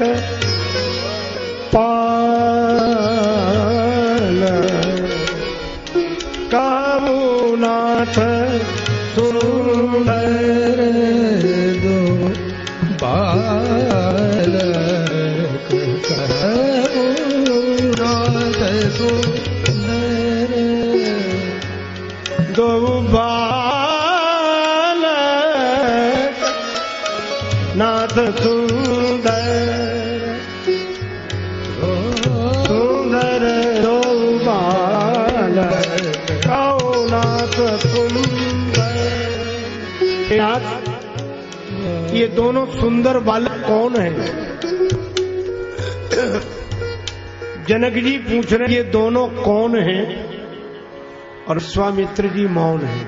कामुनाथ सुंदर दो बालक, कामुनाथ सुंदर दो बालक, नाथ सुंदर सुंदर दो बालक, सुंदर। ये दोनों सुंदर बालक कौन है? जनक जी पूछ रहे ये दोनों कौन हैं? और विश्वामित्र जी मौन हैं।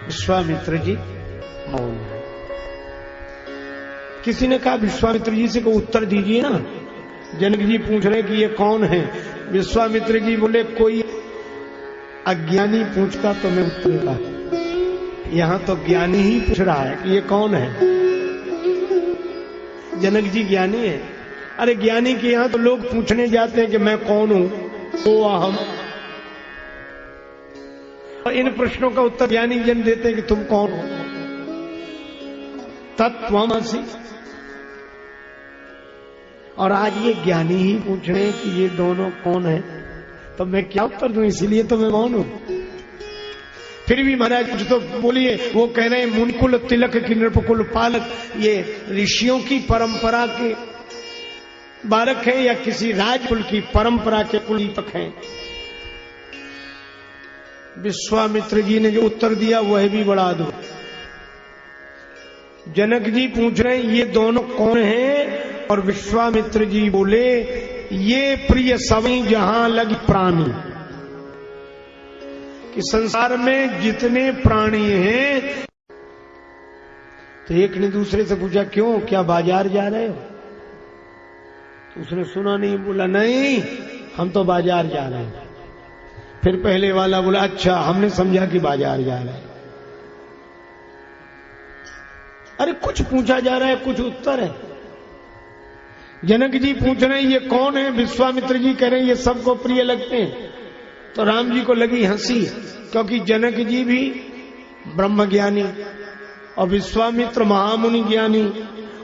विश्वामित्र जी मौन हैं। किसी ने कहा विश्वामित्र जी से को उत्तर दीजिए ना, जनक जी पूछ रहे कि ये कौन है? विश्वामित्र जी बोले कोई अज्ञानी पूछता तो मैं उत्तर देता, यहां तो ज्ञानी ही पूछ रहा है कि ये कौन है। जनक जी ज्ञानी है। अरे ज्ञानी के यहां तो लोग पूछने जाते हैं कि मैं कौन हूं, वो अहम। और इन प्रश्नों का उत्तर ज्ञानी जन देते हैं कि तुम कौन हो, तत्त्वमसि। और आज ये ज्ञानी ही पूछ रहे हैं कि ये दोनों कौन है, तो मैं क्या उत्तर दूं? इसीलिए तो मैं मौन हूं। फिर भी महाराज कुछ तो बोलिए। वो कह रहे हैं मुनकुल तिलक की नृपकुल पालक, ये ऋषियों की परंपरा के बालक हैं या किसी राजकुल की परंपरा के कुलदीपक हैं? विश्वामित्र जी ने जो उत्तर दिया वह भी बड़ा अद्भुत। जनक जी पूछ रहे हैं ये दोनों कौन हैं? और विश्वामित्र जी बोले ये प्रिय सभी जहां लगी प्राणी, कि संसार में जितने प्राणी हैं। तो एक ने दूसरे से पूछा क्यों, क्या बाजार जा रहे हो? तो उसने सुना नहीं, बोला नहीं हम तो बाजार जा रहे हैं। फिर पहले वाला बोला अच्छा, हमने समझा कि बाजार जा रहे हैं। अरे कुछ पूछा जा रहा है, कुछ उत्तर है। जनक जी पूछ रहे हैं ये कौन है? विश्वामित्र जी कह रहे हैं ये सबको प्रिय लगते हैं। तो राम जी को लगी हंसी, क्योंकि जनक जी भी ब्रह्म ज्ञानी और विश्वामित्र महामुनि ज्ञानी,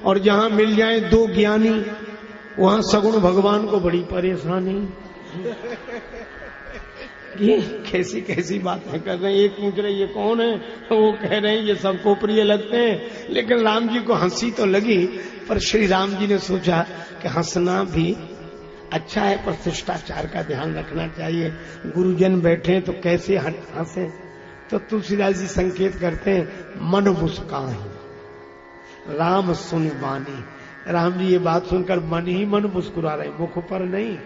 और जहां मिल जाए दो ज्ञानी वहां सगुण भगवान को बड़ी परेशानी। ये कैसी कैसी बातें कर रहे हैं। एक पूछ रहे ये कौन है, वो कह रहे हैं ये सबको प्रिय लगते हैं। लेकिन राम जी को हंसी तो लगी, पर श्री राम जी ने सोचा कि हंसना भी अच्छा है, पर शिष्टाचार का ध्यान रखना चाहिए। गुरुजन बैठे तो कैसे हंसे? तो तुलसीदास जी संकेत करते हैं मन मुस्कान राम सुन बानी। राम जी ये बात सुनकर मन ही मन मुस्कुरा रहे, मुख पर नहीं।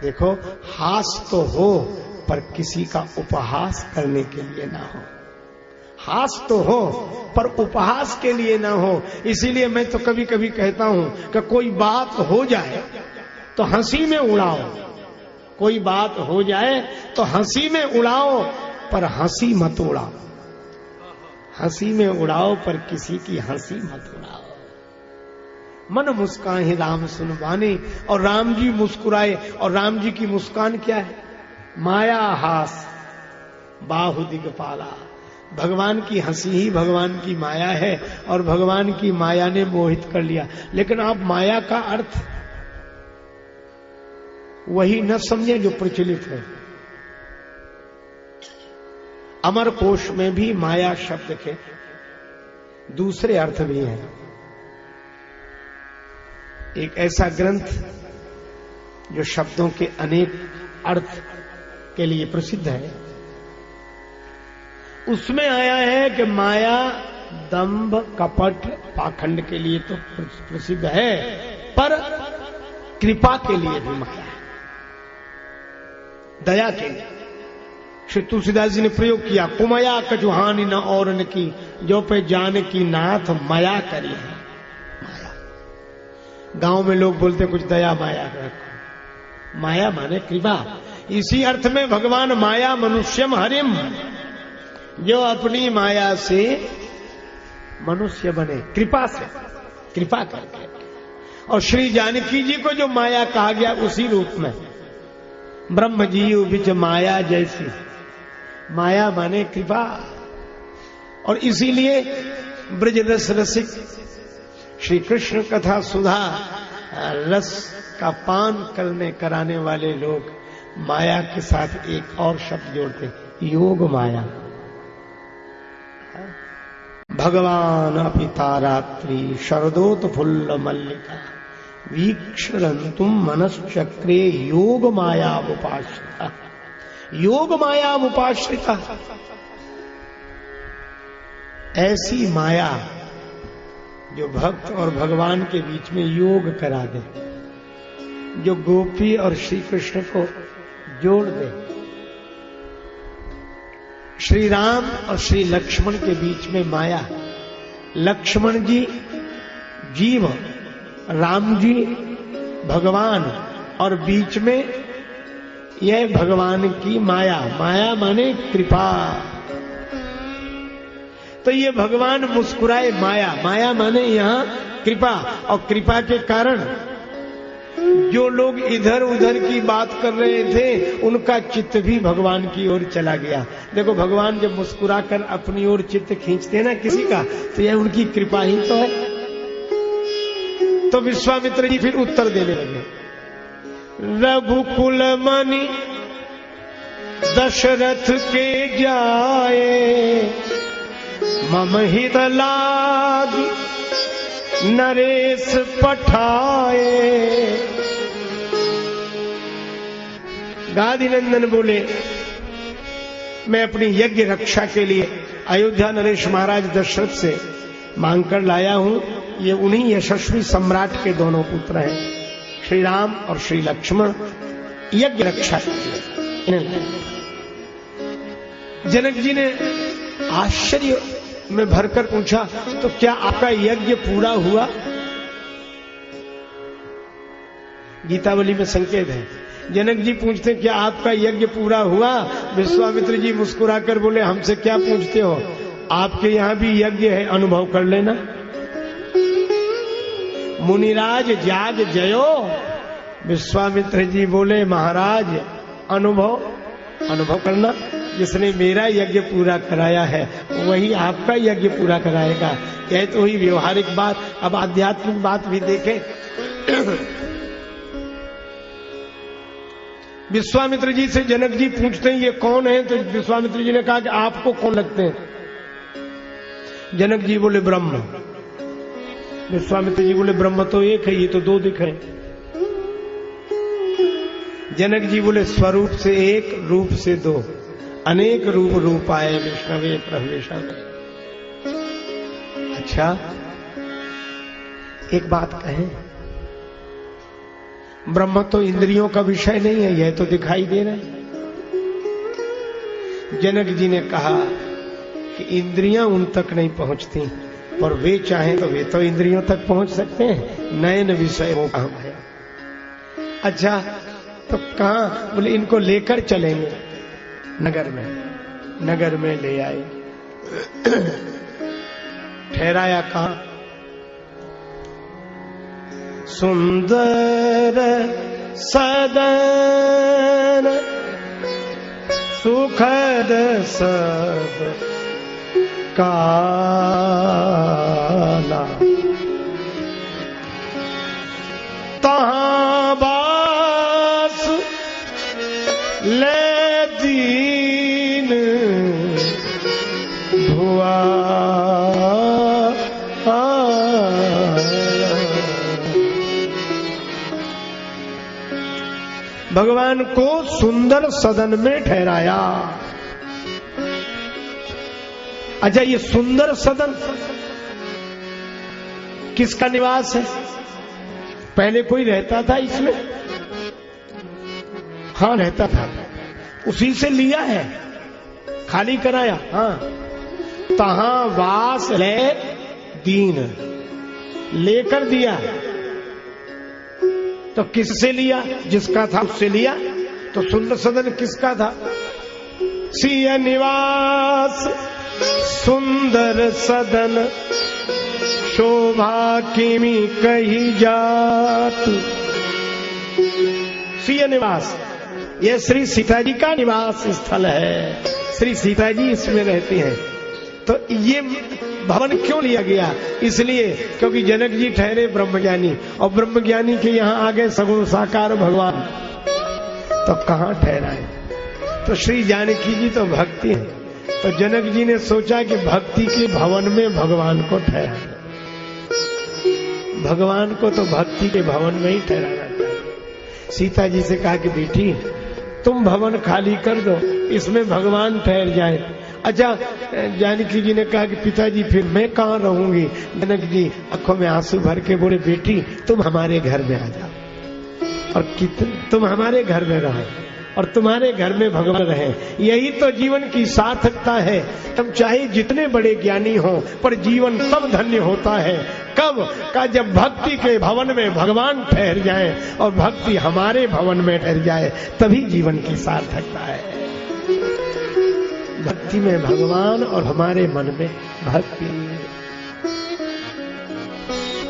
देखो हास तो हो, पर किसी का उपहास करने के लिए ना हो। हास तो हो पर उपहास के लिए ना हो। इसीलिए मैं तो कभी कभी कहता हूं कि कोई बात हो जाए तो हंसी में उड़ाओ, कोई बात हो जाए तो हंसी में उड़ाओ, पर हंसी मत उड़ाओ। हंसी में उड़ाओ पर किसी की हंसी मत उड़ाओ। मन मुस्कान राम सुन बानी। और राम जी मुस्कुराए। और राम जी की मुस्कान क्या है? माया हास बाहु दिगपाला। भगवान की हंसी ही भगवान की माया है, और भगवान की माया ने मोहित कर लिया। लेकिन आप माया का अर्थ वही न समझे जो प्रचलित है। अमर कोश में भी माया शब्द के दूसरे अर्थ भी हैं। एक ऐसा ग्रंथ जो शब्दों के अनेक अर्थ के लिए प्रसिद्ध है, उसमें आया है कि माया दंभ कपट पाखंड के लिए तो प्रसिद्ध है, पर कृपा के लिए भी माया है, दया के लिए। श्री तुलसीदास जी ने प्रयोग किया कुमया कजुहानी न और न की, जो पे जान की नाथ माया करी है। माया गांव में लोग बोलते कुछ दया माया रखो। माया माने कृपा। इसी अर्थ में भगवान माया मनुष्यम हरिम, जो अपनी माया से मनुष्य बने, कृपा से, कृपा करके। और श्री जानकी जी को जो माया कहा गया उसी रूप में, ब्रह्म जीव बिच माया जैसी। माया माने कृपा। और इसीलिए ब्रज रस रसिक श्री कृष्ण कथा सुधा रस का पान कराने वाले लोग माया के साथ एक और शब्द जोड़ते, योग माया। भगवान अपिता रात्रि शरदोत फुल्ल मल्लिका वीक्षरन्तुम मनश्चक्रे योग मायावुपाश्रिता, योग मायावुपाश्रिता। ऐसी माया जो भक्त और भगवान के बीच में योग करा दे, जो गोपी और श्री कृष्ण को जोड़ दे। श्री राम और श्री लक्ष्मण के बीच में माया, लक्ष्मण जी जीव, राम जी भगवान, और बीच में यह भगवान की माया। माया माने कृपा। तो ये भगवान मुस्कुराए, माया, माया माने यहां कृपा, और कृपा के कारण जो लोग इधर उधर की बात कर रहे थे उनका चित्त भी भगवान की ओर चला गया। देखो भगवान जब मुस्कुरा कर अपनी ओर चित्त खींचते ना किसी का, तो यह उनकी कृपा ही तो है। तो विश्वामित्र जी फिर उत्तर देने लगे, रघुकुल मणि दशरथ के जाए, मम हित लागी नरेश पठाए। गादिनंदन बोले, मैं अपनी यज्ञ रक्षा के लिए अयोध्या नरेश महाराज दशरथ से मांग कर लाया हूं। ये उन्हीं यशस्वी सम्राट के दोनों पुत्र हैं, श्री राम और श्री लक्ष्मण। यज्ञ रक्षा के लिए जनक जी ने आश्चर्य में भरकर पूछा, तो क्या आपका यज्ञ पूरा हुआ? गीतावली में संकेत है। जनक जी पूछते, क्या आपका यज्ञ पूरा हुआ? विश्वामित्र जी मुस्कुराकर बोले, हमसे क्या पूछते हो, आपके यहां भी यज्ञ है, अनुभव कर लेना। मुनिराज जाग जयो। विश्वामित्र जी बोले, महाराज अनुभव करना, जिसने मेरा यज्ञ पूरा कराया है वही आपका यज्ञ पूरा कराएगा। यह तो हुई व्यवहारिक बात। अब आध्यात्मिक बात भी देखें। विश्वामित्र जी से जनक जी पूछते हैं, ये कौन है? तो विश्वामित्र जी ने कहा कि आपको कौन लगते हैं? जनक जी बोले, ब्रह्म। विश्वामित्र जी बोले, ब्रह्म तो एक है, ये तो दो दिख रहे। जनक जी बोले, स्वरूप से एक, रूप से दो, अनेक रूप आए विष्णवे प्रवेशम। अच्छा, एक बात कहें, ब्रह्म तो इंद्रियों का विषय नहीं है, यह तो दिखाई दे रहा है। जनक जी ने कहा कि इंद्रियां उन तक नहीं पहुंचती, पर वे चाहें तो वे तो इंद्रियों तक पहुंच सकते हैं। नयन विषय वो कहां है? अच्छा, तो कहां? बोले, इनको लेकर चलेंगे नगर में ले आए। ठहराया कहां? सुंदर सदन सुखद सब काला, तहां बास ले दीन भुआ। भगवान को सुंदर सदन में ठहराया। अच्छा, ये सुंदर सदन किसका निवास है? पहले कोई रहता था इसमें? हाँ, रहता था। उसी से लिया है, खाली कराया। हाँ, तहां वास ले दीन, लेकर दिया। तो किससे लिया? जिसका था उससे लिया। तो सुंदर सदन किसका था? सिय निवास सुंदर सदन, शोभा किमी कही जात। सिय निवास, यह श्री सीता जी का निवास स्थल है। श्री सीता जी इसमें रहती हैं। तो ये भवन क्यों लिया गया? इसलिए क्योंकि जनक जी ठहरे ब्रह्मज्ञानी, और ब्रह्मज्ञानी के यहां आ गए सगुण साकार भगवान। तो कहां ठहराए? तो श्री जानकी जी तो भक्ति है। तो जनक जी ने सोचा कि भक्ति के भवन में भगवान को ठहराए। भगवान को तो भक्ति के भवन में ही ठहराना चाहिए। सीता जी से कहा कि बेटी तुम भवन खाली कर दो, इसमें भगवान ठहर जाए। अच्छा, जानकी जी ने कहा कि पिताजी फिर मैं कहाँ रहूंगी? जनक जी आंखों में आंसू भर के बोले बेटी तुम हमारे घर में आ जाओ और तुम हमारे घर में रहो और तुम्हारे घर में भगवान रहे। यही तो जीवन की सार्थकता है। तुम चाहे जितने बड़े ज्ञानी हो, पर जीवन तब धन्य होता है कब का जब भक्ति के भवन में भगवान ठहर जाए और भक्ति हमारे भवन में ठहर जाए, तभी जीवन की सार्थकता है। भक्ति में भगवान और हमारे मन में भक्ति।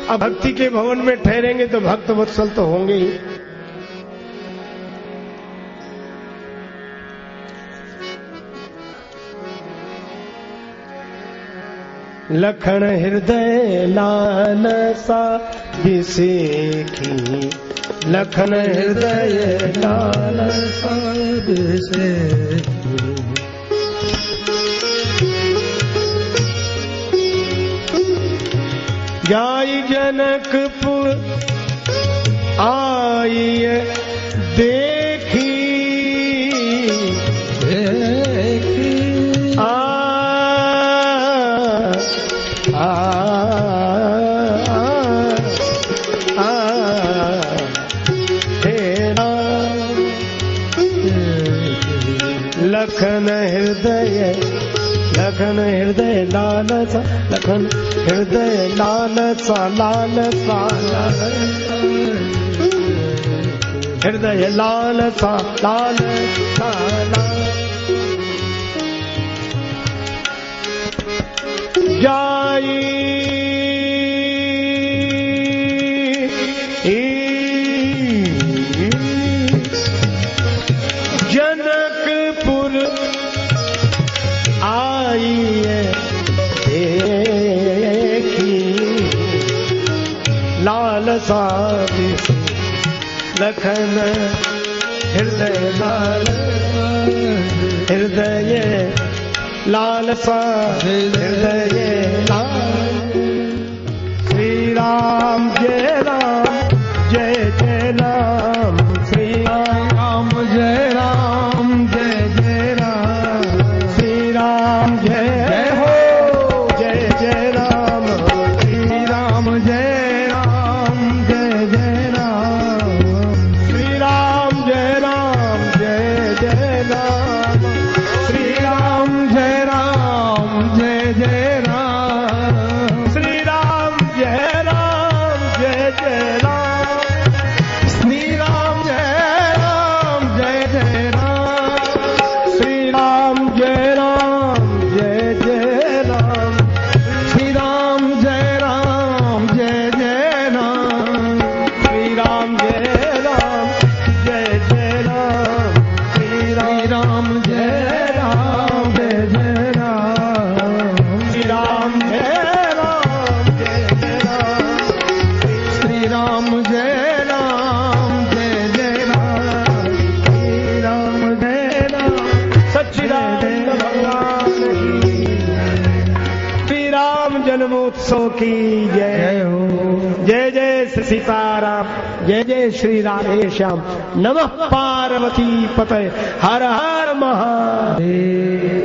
अब भक्ति के भवन में ठहरेंगे तो भक्त वत्सल तो होंगे ही। लखन हृदय लालसा बिसेखी, लखन हृदय लालसा बिसेखी। जाई जनकपुर आई देखी, लखन हृदय, लखन हृदय लालसा, लखन हृदय लालसा, लालसा हृदय लालसा, लालसा जाई जनकपुर आई देखी, लालसा लखन हृदय लाल, हृदय लालसा हृदय लाल। श्री राम जय राम जय जय राम, श्री राम जय राम जय जय राम, श्री राम जय हो जय जय राम, श्री राम जय राम जय जय राम, श्री राम जय राम जय जय राम, श्री राम जय राम जय जय राम, श्री राम जय राम जय जय राम, श्री राम जय राम जय जय राम, श्री राम जय राम जय जय राम, श्री राम जय राम जय जय राम, श्री राम जय राम जय जय राम, श्री राम जय राम जय जय राम, श्री राम जय राम जय जय राम, श्री राम जय राम जय जय राम, श्री राम जय राम सच्चिदानंद भगवान की श्री राम जन्मोत्सव की जय हो। जय जय श्री सीताराम, जय जय श्री राधेश्याम। नमः पार्वती पतये, हर हर महादेव।